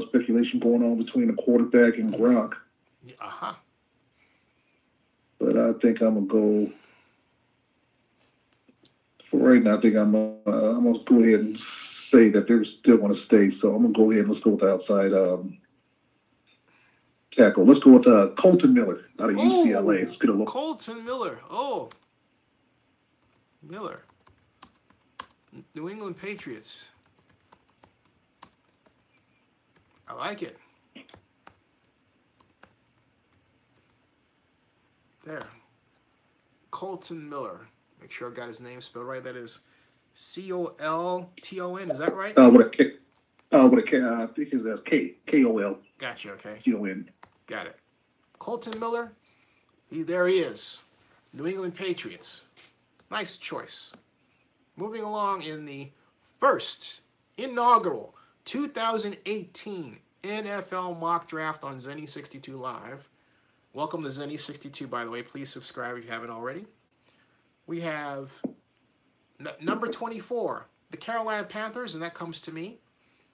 speculation going on between the quarterback and Gronk. But I think I'm gonna go for right now. I think I'm gonna go ahead and say that they're still going to stay. So I'm gonna go ahead and let's go with the outside tackle. Let's go with Colton Miller out of UCLA. Let's get a look. Colton Miller. Miller. New England Patriots. I like it. There. Colton Miller. Make sure I got his name spelled right. That is Colton. Is that right? With a K. I think it's K-O-L. Gotcha. Okay. T-O-N. Got it. Colton Miller. There he is. New England Patriots. Nice choice. Moving along in the first inaugural 2018 NFL mock draft on Zennie62 Live. Welcome to Zennie62, by the way. Please subscribe if you haven't already. We have number 24, the Carolina Panthers, and that comes to me.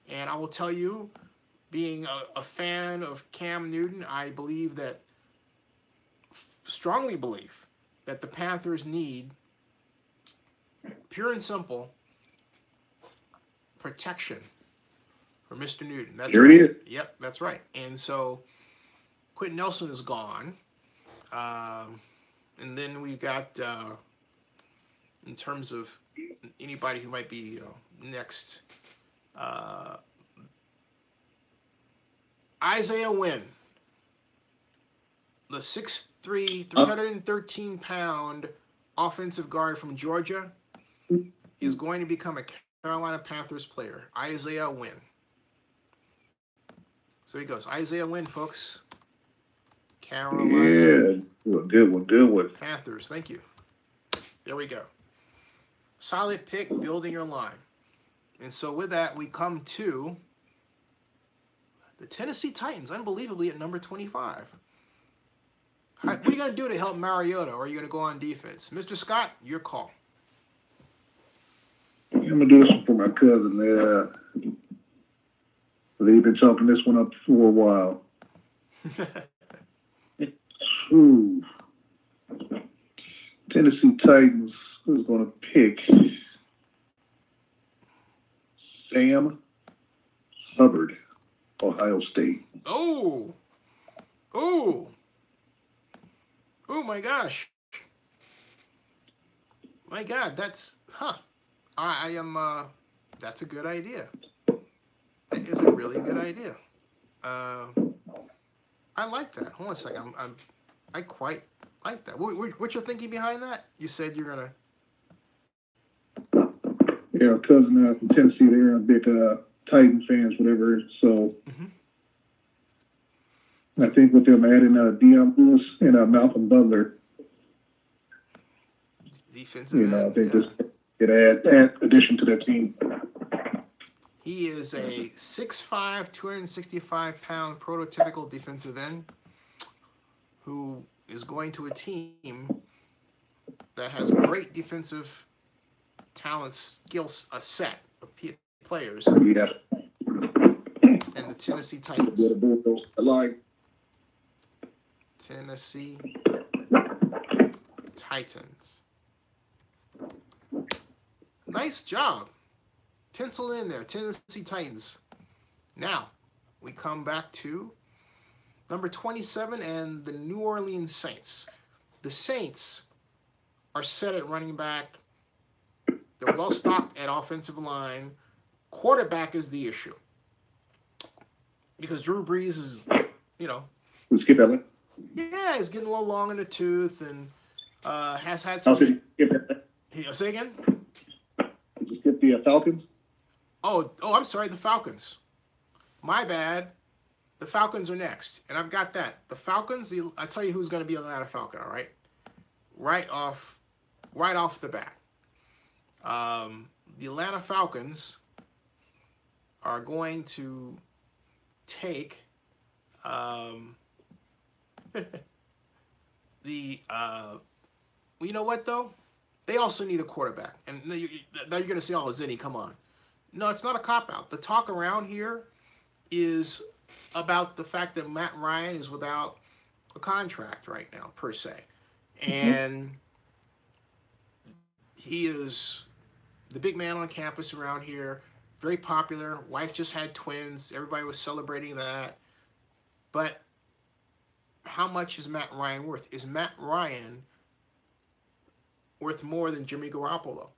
And I will tell you, being a fan of Cam Newton, I strongly believe that the Panthers need, pure and simple, protection for Mr. Newton. That's Here right. It is. Yep, that's right. And so Quentin Nelson is gone. And then we've got, in terms of anybody who might be next, Isaiah Wynn, the 6'3", 313-pound offensive guard from Georgia, is going to become a Carolina Panthers player. Isaiah Wynn. So he goes. Isaiah Wynn, folks. Carolina. Yeah, good one. Panthers, thank you. There we go. Solid pick, building your line. And so with that, we come to the Tennessee Titans, unbelievably at number 25. What are you going to do to help Mariota, or are you going to go on defense? Mr. Scott, your call. I'm gonna do this one for my cousin. They've been chopping this one up for a while. Ooh. Tennessee Titans. Who's going to pick? Sam Hubbard, Ohio State. Oh, my gosh. My God, that's, I am, that's a good idea. That is a really good idea. I like that. Hold on a second. I quite like that. What you're thinking behind that? You said you're going to. Yeah, our cousin from Tennessee, they're big Titan fans, whatever. So I think with them adding Deion Lewis and Malcolm Butler, defensive I end, think this could add addition to that team. He is a 6'5", 265-pound prototypical defensive end who is going to a team that has great defensive talent, skills, a set of players. Yeah. And the Tennessee Titans. Tennessee Titans. Nice job. Pencil in there, Tennessee Titans. Now, we come back to number 27 and the New Orleans Saints. The Saints are set at running back. They're well stocked at offensive line. Quarterback is the issue. Because Drew Brees is, Skip that one. Yeah, he's getting a little long in the tooth and has had some. Say again? Did you skip the Falcons? Oh, I'm sorry, the Falcons. My bad. The Falcons are next, and I've got that. The Falcons. I tell you who's going to be on that Falcon. All right, right off the bat. The Atlanta Falcons are going to take you know what though? They also need a quarterback, and now you're going to say, "Oh, Zennie, come on." No, it's not a cop-out. The talk around here is about the fact that Matt Ryan is without a contract right now, per se. And he is the big man on campus around here, very popular. Wife just had twins. Everybody was celebrating that. But how much is Matt Ryan worth? Is Matt Ryan worth more than Jimmy Garoppolo?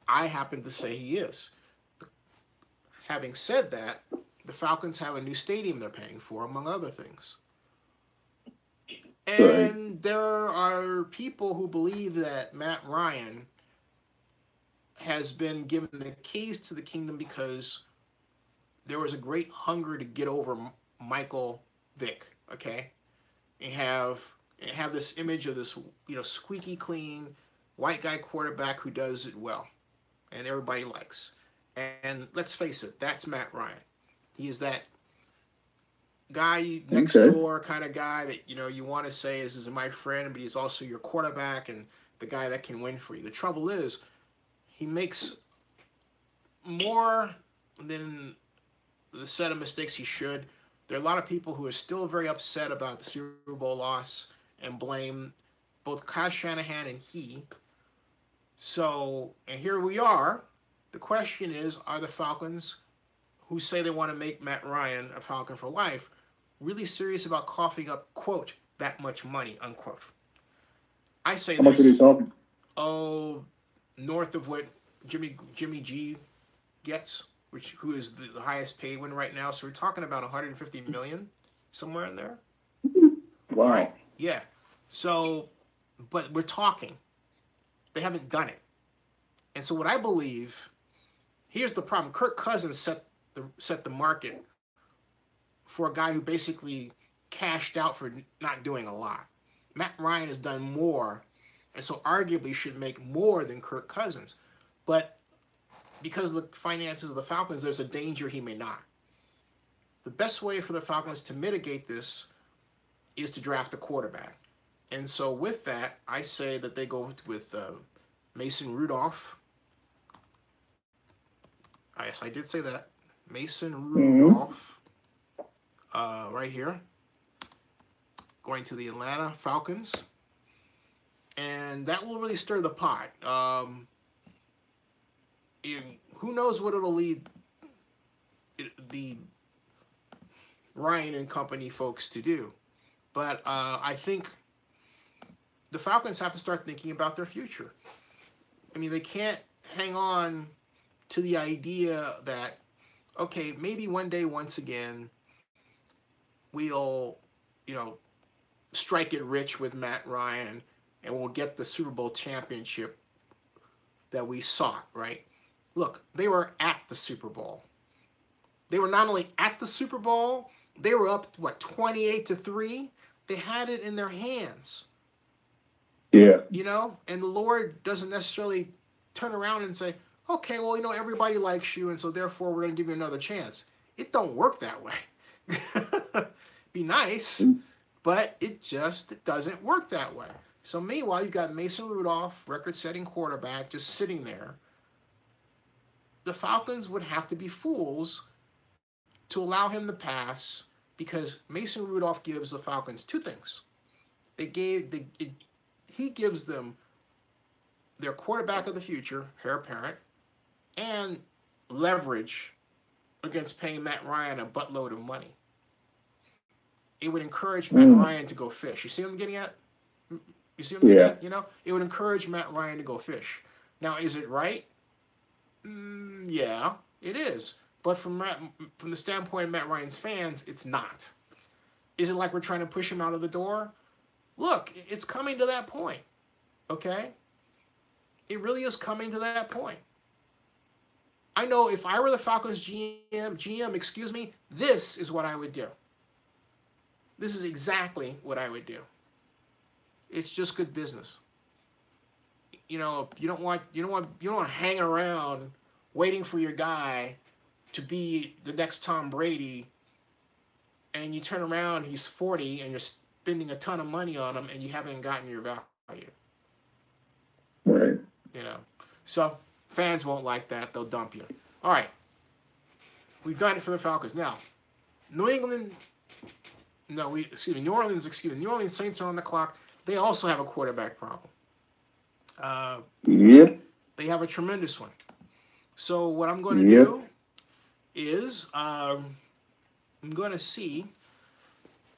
I happen to say he is. Having said that, the Falcons have a new stadium they're paying for, among other things. And there are people who believe that Matt Ryan has been given the keys to the kingdom because there was a great hunger to get over Michael Vick, okay? And have this image of this, squeaky clean white guy quarterback who does it well and everybody likes. And let's face it, that's Matt Ryan. He is that guy next door kind of guy that, you want to say is my friend, but he's also your quarterback and the guy that can win for you. The trouble is, he makes more than the set of mistakes he should. There are a lot of people who are still very upset about the Super Bowl loss and blame both Kyle Shanahan and he. So, and here we are. The question is, are the Falcons, who say they want to make Matt Ryan a Falcon for life, really serious about coughing up, quote, that much money, unquote? I say how much are they talking? Oh, north of what Jimmy G gets, who is the highest paid one right now. So we're talking about $150 million, somewhere in there. Wow. Right? Yeah. So, but we're talking. They haven't done it. And so what I believe, here's the problem. Kirk Cousins set the market for a guy who basically cashed out for not doing a lot. Matt Ryan has done more, and so arguably should make more than Kirk Cousins. But because of the finances of the Falcons, there's a danger he may not. The best way for the Falcons to mitigate this is to draft a quarterback. And so with that, I say that they go with Mason Rudolph. Yes, I did say that. Mason Rudolph, right here, going to the Atlanta Falcons. And that will really stir the pot. Who knows what it'll lead the Ryan and company folks to do. But I think the Falcons have to start thinking about their future. I mean, they can't hang on to the idea that, okay, maybe one day, once again, we'll, strike it rich with Matt Ryan and we'll get the Super Bowl championship that we sought, right? Look, they were at the Super Bowl. They were not only at the Super Bowl, they were up, 28-3? They had it in their hands. Yeah. And the Lord doesn't necessarily turn around and say, okay, well, everybody likes you, and so therefore we're going to give you another chance. It don't work that way. Be nice, but it just doesn't work that way. So meanwhile, you've got Mason Rudolph, record-setting quarterback, just sitting there. The Falcons would have to be fools to allow him to pass because Mason Rudolph gives the Falcons two things. He gives them their quarterback of the future, heir apparent, and leverage against paying Matt Ryan a buttload of money. It would encourage Matt Ryan to go fish. You see what I'm getting at? You see what I'm getting at? It would encourage Matt Ryan to go fish. Now, is it right? Yeah, it is. But from the standpoint of Matt Ryan's fans, it's not. Is it like we're trying to push him out of the door? Look, it's coming to that point, okay? It really is coming to that point. I know if I were the Falcons GM, this is what I would do. This is exactly what I would do. It's just good business. You don't want to hang around waiting for your guy to be the next Tom Brady, and you turn around, he's 40, and you're spending a ton of money on him, and you haven't gotten your value. Right. So fans won't like that. They'll dump you. All right. We've done it for the Falcons. Now, New Orleans Saints are on the clock. They also have a quarterback problem. Yep. They have a tremendous one. So what I'm going to do is I'm going to see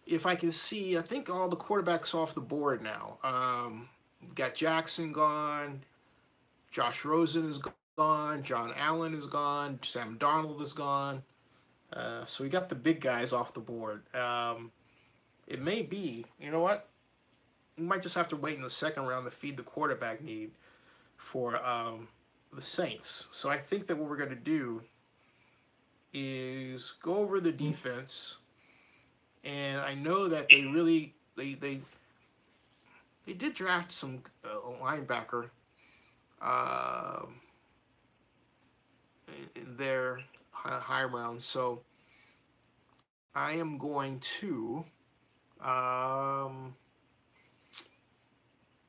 if I can see, I think all the quarterbacks off the board now. We've got Jackson gone. Josh Rosen is gone. John Allen is gone. Sam Darnold is gone. So we got the big guys off the board. It may be, you know what? We might just have to wait in the second round to feed the quarterback need for the Saints. So I think that what we're going to do is go over the defense. And I know that they really, they did draft some linebacker in their high rounds. So I am going to,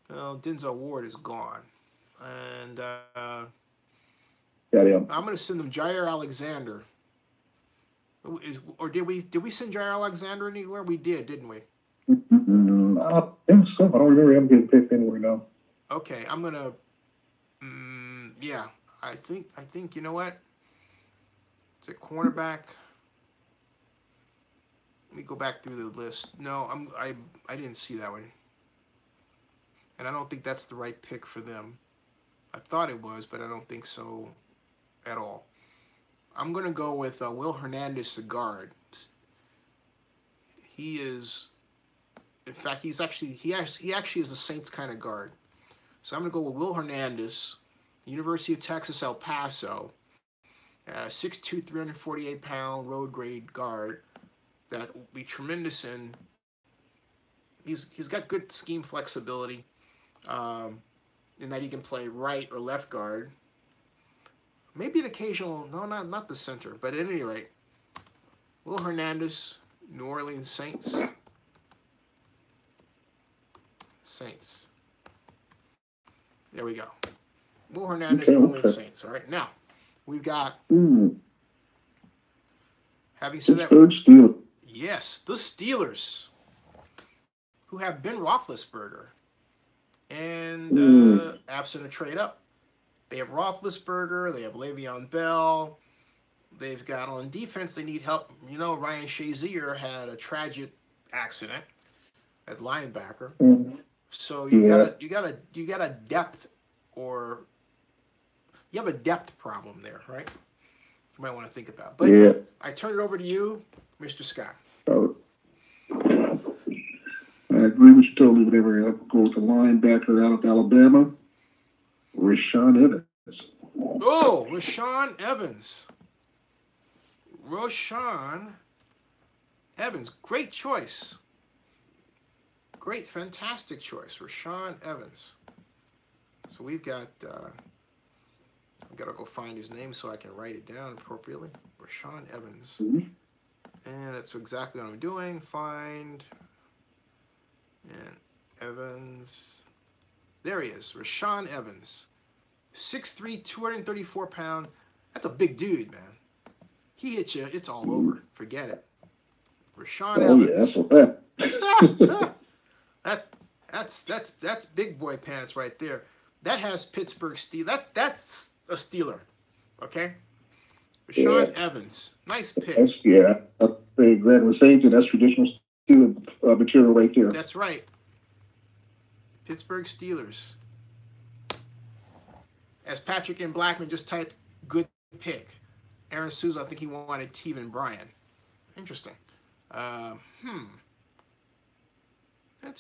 Denzel Ward is gone. And I'm going to send them Jair Alexander. Or did we send Jair Alexander anywhere? We did, didn't we? I think so. I don't remember him getting picked anywhere now. Okay, I'm gonna. Yeah, I think you know what? It's a cornerback. Let me go back through the list. No, I didn't see that one, and I don't think that's the right pick for them. I thought it was, but I don't think so at all. I'm going to go with Will Hernandez, the guard. He is, in fact, he actually is the Saints kind of guard. So I'm going to go with Will Hernandez, University of Texas, El Paso, 6'2", 348-pound road grade guard that will be tremendous in. He's got good scheme flexibility, in that he can play right or left guard. Maybe an occasional, no, not the center, but at any rate, Will Hernandez, New Orleans Saints. Saints. There we go. Will Hernandez, New Orleans Saints. All right, now we've got. Having said that, Steelers. Yes, the Steelers, who have Ben Roethlisberger, and absent a trade up, they have Roethlisberger. They have Le'Veon Bell. They've got on defense. They need help. You know, Ryan Shazier had a tragic accident at linebacker. So you got a depth, or you have a depth problem there, right? You might want to think about. But I turn it over to you, Mr. Scott. I agree with you totally. Whenever I go with the linebacker out of Alabama, Rashaan Evans. Oh, Rashaan Evans. Rashaan Evans. Great choice. Great, fantastic choice. Rashaan Evans. So we've got, I've got to go find his name so I can write it down appropriately. Rashaan Evans. And that's exactly what I'm doing. Find. And Evans. There he is. Rashaan Evans. 6'3", 234 pound. That's a big dude, man. He hits you, it's all over. Forget it. Rashaan Evans. That's big boy pants right there. That has Pittsburgh Steelers. That's a Steeler. Okay? Rashaan Evans. Nice pick. I'm glad we're saying that. That's traditional Steeler material right there. That's right. Pittsburgh Steelers. As Patrick and Blackman just typed, good pick. Aaron Souza, I think he wanted Teven Bryan. Interesting. That's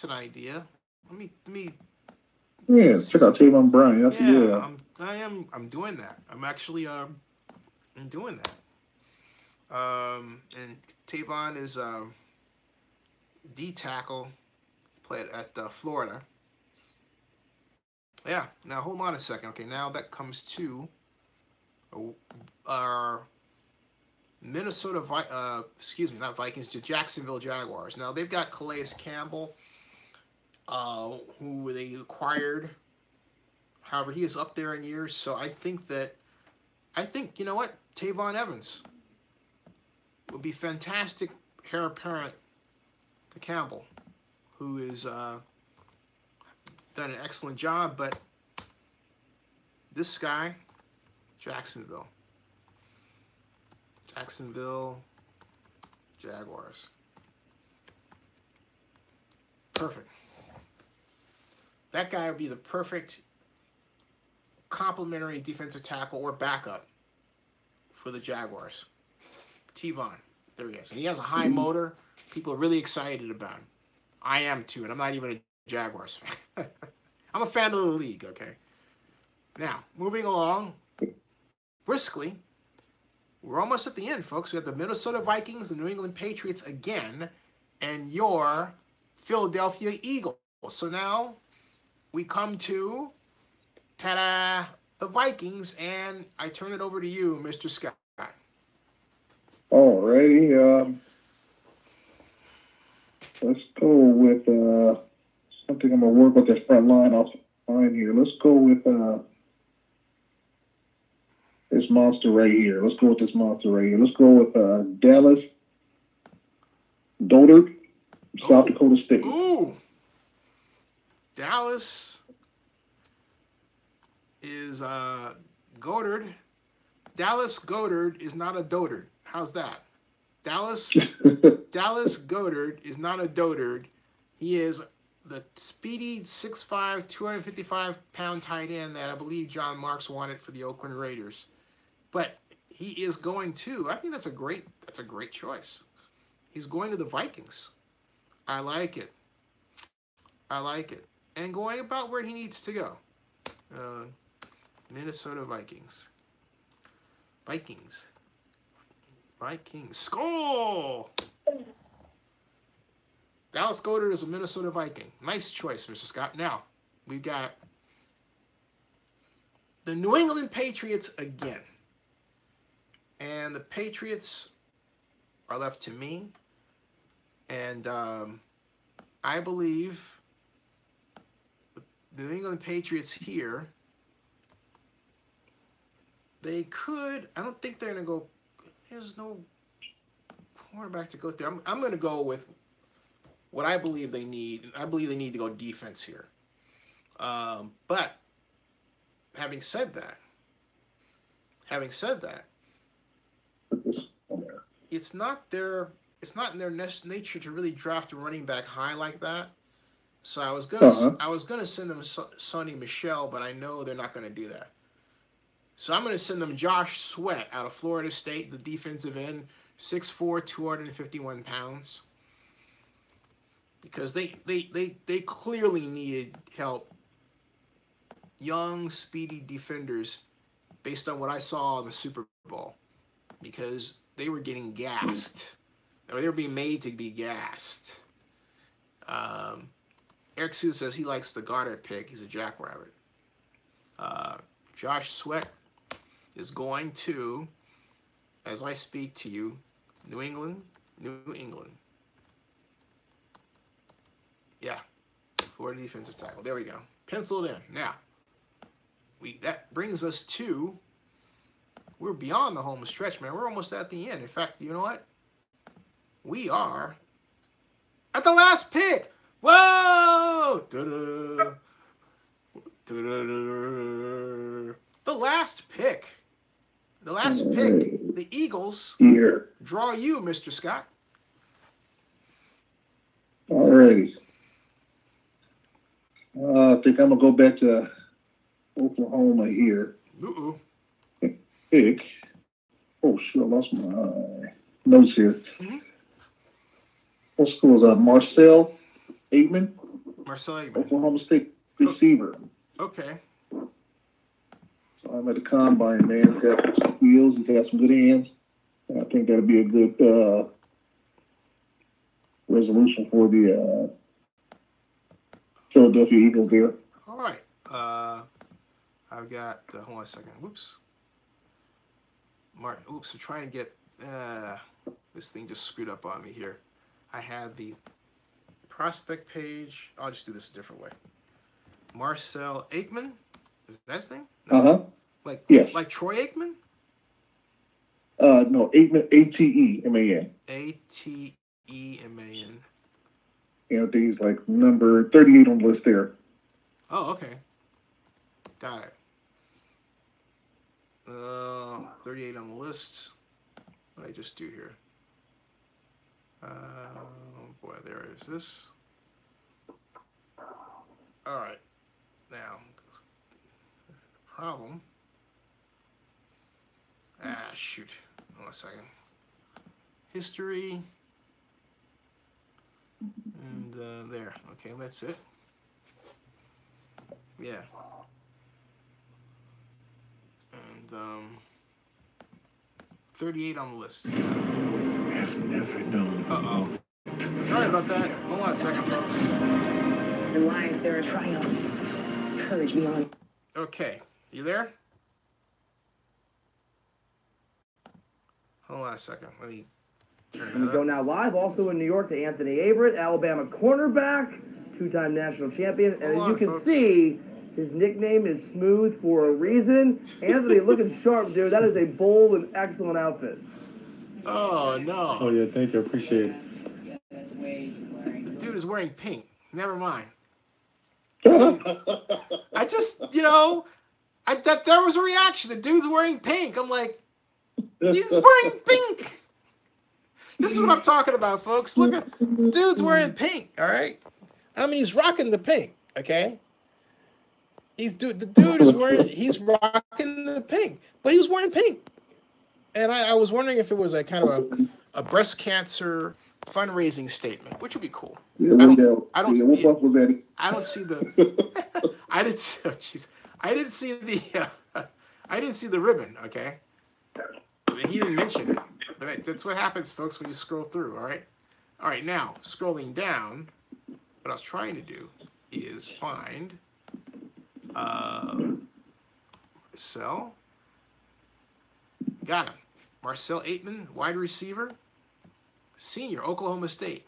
an idea. Let me. Check out Teven Bryan. I'm doing that. I'm actually I'm doing that. And Tavon is D tackle, played at Florida. Yeah. Now hold on a second. Okay, now that comes to our Minnesota, not Vikings, Jacksonville Jaguars. Now they've got Calais Campbell, who they acquired. However, he is up there in years, so I think you know what, Tavon Evans would be fantastic heir apparent to Campbell, who is done an excellent job. But this guy, Jacksonville Jaguars. Perfect. That guy would be the perfect complementary defensive tackle or backup for the Jaguars. Tavon. There he is. And he has a high motor. People are really excited about him. I am too, and I'm not even a Jaguars fan. I'm a fan of the league, okay? Now, moving along briskly, we're almost at the end, folks. We have the Minnesota Vikings, the New England Patriots again, and your Philadelphia Eagles. So now we come to, ta-da, the Vikings, and I turn it over to you, Mr. Scott. All righty. Let's go with something I'm going to work with this front line off the line here. Let's go with this monster right here. Let's go with Dallas Goedert, South Dakota State. Ooh. Dallas is Goedert. Dallas Goedert is not a dotard. How's that? Dallas Goedert is not a dotard. He is the speedy 6'5", 255-pound tight end that I believe John Marks wanted for the Oakland Raiders. But he is going to. I think that's a great choice. He's going to the Vikings. I like it. And going about where he needs to go. Minnesota Vikings. Skull! Dallas Goedert is a Minnesota Viking. Nice choice, Mr. Scott. Now, we've got the New England Patriots again. And the Patriots are left to me. And I believe the New England Patriots here, they could. I don't think they're going to go. There's no cornerback to go there. I'm going to go with what I believe they need. I believe they need to go defense here. But having said that, it's not in their nature to really draft a running back high like that. So I was gonna send them Sonny Michel, but I know they're not gonna do that. So I'm gonna send them Josh Sweat out of Florida State, the defensive end, 6'4", 251 pounds. Because they clearly needed help. Young, speedy defenders, based on what I saw in the Super Bowl, because they were getting gassed. Or they were being made to be gassed. Eric Sue says he likes the Goddard pick. He's a jackrabbit. Josh Sweat is going to, as I speak to you, New England. Yeah, Florida defensive tackle. There we go. Penciled in. Now, that brings us to, we're beyond the home stretch, man. We're almost at the end. In fact, you know what? We are at the last pick. Whoa! Da-da. Da-da-da-da. The last pick. The Eagles draw you, Mr. Scott. All right. I think I'm going to go back to Oklahoma here. Pick. Oh, shit, I lost my notes here. Mm-hmm. What school is that? Marcel Aitman? Oklahoma State receiver. Okay. So I'm at the combine, man. He's got some skills. He's got some good hands. And I think that'll be a good resolution for the Philadelphia Eagles there. All right. I've got, hold on a second. Whoops. I'm trying to get, this thing just screwed up on me here. I had the prospect page. I'll just do this a different way. Marcel Aikman? Is that his name? No. Yes. Like Troy Aikman? No, Aikman, A-T-E-M-A-N. A-T-E-M-A-N. I think he's like number 38 on the list there. Oh, okay. Got it. 38 on the list. What did I just do here? Boy, there is this. All right. Now, problem. Shoot. Hold on a second. History. And there. Okay, that's it. Yeah. And 38 on the list. Uh-oh. Sorry about that. Hold on a second, folks. In life, there are triumphs. Courage beyond. Okay. You there? Hold on a second. Let me turn that We go now live, also in New York, to Anthony Averett, Alabama cornerback, two-time national champion. And as you can see, his nickname is Smooth for a reason. Anthony, looking sharp, dude. That is a bold and excellent outfit. Oh, no. Oh, yeah, thank you. I appreciate it. The dude is wearing pink. Never mind. I just, that was a reaction. The dude's wearing pink. I'm like, he's wearing pink. This is what I'm talking about, folks. Look at, dude's wearing pink, all right? I mean, he's rocking the pink, okay? The dude is he's rocking the pink, but he was wearing pink. And I was wondering if it was a kind of a breast cancer fundraising statement, which would be cool. I don't see the I didn't see the ribbon, okay? He didn't mention it. But that's what happens, folks, when you scroll through, all right? All right, now, scrolling down, what I was trying to do is find Marcel. Got him. Marcel Aitman, wide receiver, senior, Oklahoma State.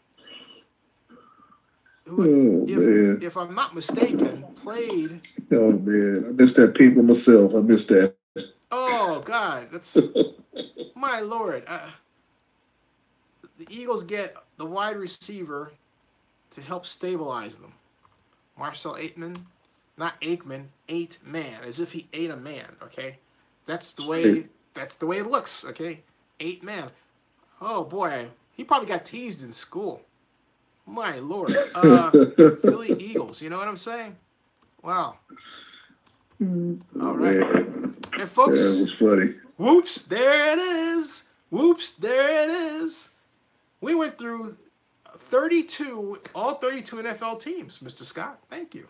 if I'm not mistaken, played. Oh man, I missed that paper myself. I missed that. Oh God, that's my lord. The Eagles get the wide receiver to help stabilize them. Marcel Aitman, not Aikman, 8-man, as if he ate a man. Okay, that's the way it looks. Okay, 8-man. Oh boy, he probably got teased in school. My lord, Philly Eagles. You know what I'm saying? Wow. All right, and folks, that was funny. Whoops, there it is. Whoops, there it is. We went through 32, all 32 NFL teams, Mr. Scott. Thank you.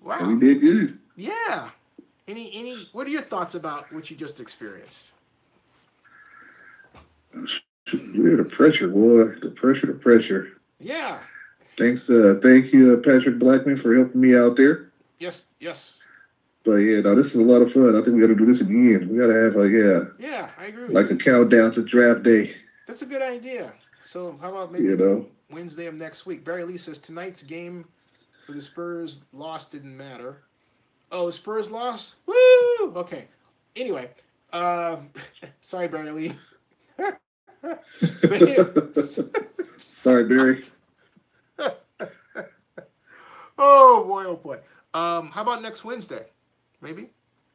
Wow. And we did good. Yeah. What are your thoughts about what you just experienced? Yeah, the pressure, boy. The pressure. Yeah. Thank you, Patrick Blackman, for helping me out there. Yes. But yeah, no, this is a lot of fun. I think we got to do this again. We got to have Yeah, I agree with like you. a countdown to draft day. That's a good idea. So how about maybe Wednesday of next week? Barry Lee says tonight's game for the Spurs loss didn't matter. Oh, the Spurs lost? Woo! Okay. Anyway, sorry, Barry Lee. Sorry, Barry. Oh boy. How about next Wednesday? Maybe?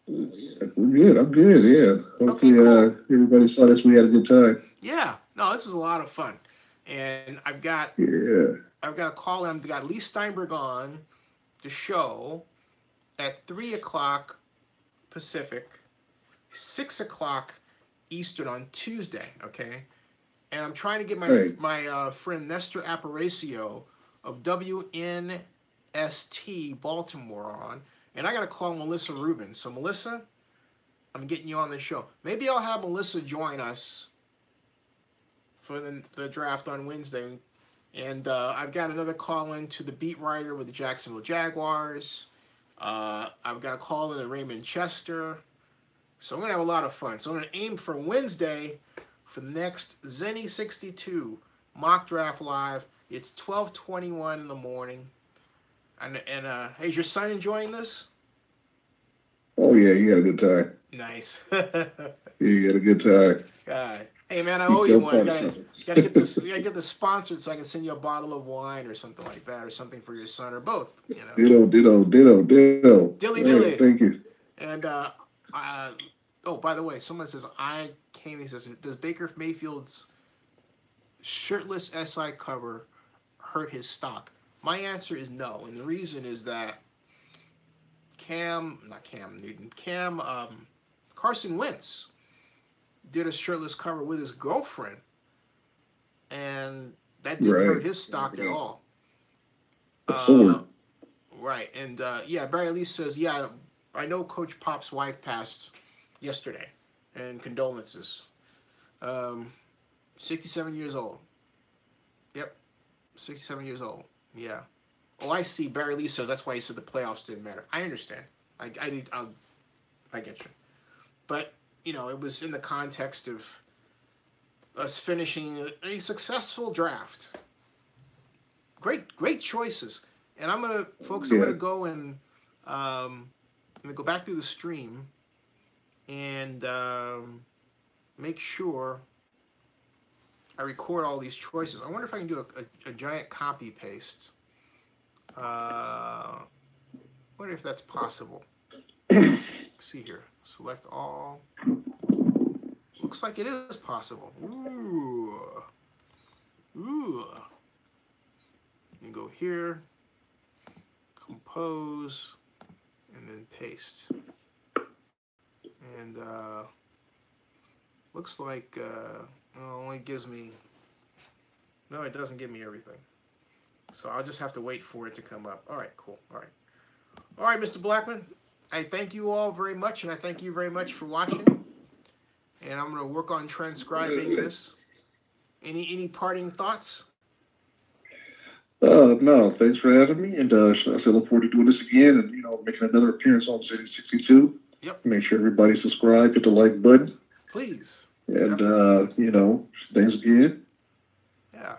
I'm good, yeah. Hopefully, cool. Everybody saw this. We had a good time. Yeah. No, this is a lot of fun. And I've got a call in. I've got Lee Steinberg on the show at 3 o'clock Pacific, 6 o'clock Eastern on Tuesday, okay? And I'm trying to get my friend Nestor Aparicio of WNST Baltimore on. And I got to call Melissa Rubin. So, Melissa, I'm getting you on the show. Maybe I'll have Melissa join us for the draft on Wednesday. And I've got another call in to the beat writer with the Jacksonville Jaguars. I've got a call in to Raymond Chester. So I'm going to have a lot of fun. So I'm going to aim for Wednesday for the next Zennie62 mock draft live. It's 12:21 in the morning. And hey, is your son enjoying this? Oh yeah, you had a good time. Nice. You had a good time. God. Hey man, I owe you one. Gotta get this. You gotta get this sponsored so I can send you a bottle of wine or something like that, or something for your son, or both. You know. Ditto. Dilly. Thank you. And oh, by the way, someone says he says, does Baker Mayfield's shirtless SI cover hurt his stock? My answer is no, and the reason is that Carson Wentz did a shirtless cover with his girlfriend, and that didn't hurt his stock at all. Right, and Barry Lee says, yeah, I know Coach Pop's wife passed yesterday, and condolences. 67 years old. Yep, 67 years old. Yeah. Oh, I see. Barry Lee says that's why he said the playoffs didn't matter. I understand. I get you. But, it was in the context of us finishing a successful draft. Great choices. And I'm going to go and I'm going to go back through the stream and make sure I record all these choices. I wonder if I can do a giant copy paste. Wonder if that's possible. Let's see here. Select all. Looks like it is possible. Ooh. You go here, compose, and then paste. And looks like only gives me. No, it doesn't give me everything. So I'll just have to wait for it to come up. All right, cool. All right, Mr. Blackman. I thank you all very much, and I thank you very much for watching. And I'm going to work on transcribing this. Any parting thoughts? No, thanks for having me. And I look forward to doing this again and, making another appearance on Zennie62. Yep. Make sure everybody subscribe, hit the like button. Please. And, thanks again. Yeah.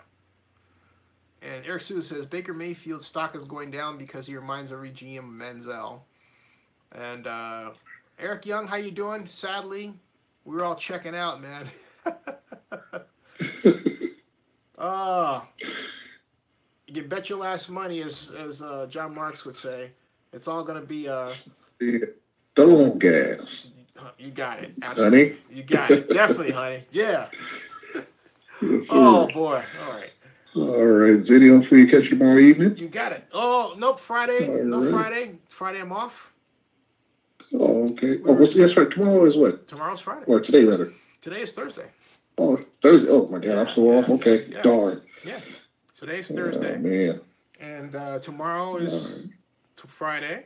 And Eric Souza says Baker Mayfield's stock is going down because he reminds every GM of Manziel. And Eric Young, how you doing? Sadly, we were all checking out, man. You can bet your last money, as John Marks would say. It's all going to be double on gas. You got it. Absolutely. Honey? You got it. Definitely, honey. Yeah. Oh, boy. All right. All right. Zennie, hopefully you catch you tomorrow evening. You got it. Oh, nope. Friday. All No right. Friday. Friday I'm off. Oh, okay. That's right. Tomorrow is what? Tomorrow's Friday. Or today, rather. Today is Thursday. Oh, Thursday. Oh, my God. I'm so off. Okay. Yeah. Darn. Yeah. Today's Thursday. Oh, man. And tomorrow is Friday.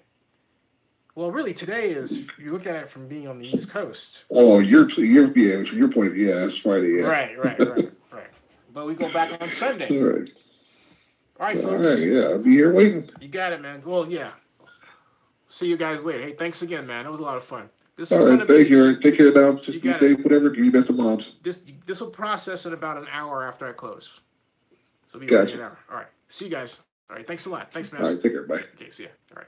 Well, really, today is, you look at it from being on the East Coast. Oh, from your point, yeah, it's Friday, yeah. Right. But we go back on Sunday. All right. All right, All folks. right, yeah, I'll be here waiting. You got it, man. Well, yeah. See you guys later. Hey, thanks again, man. That was a lot of fun. This All is right, gonna be, thank you. Take care now. Just You be got safe, whatever. Give you best of moms. This will process in about an hour after I close. So be Gotcha. ready an hour. All right. See you guys. All right. Thanks a lot. Thanks, man. All right, take care. Bye. Okay, see ya. All right.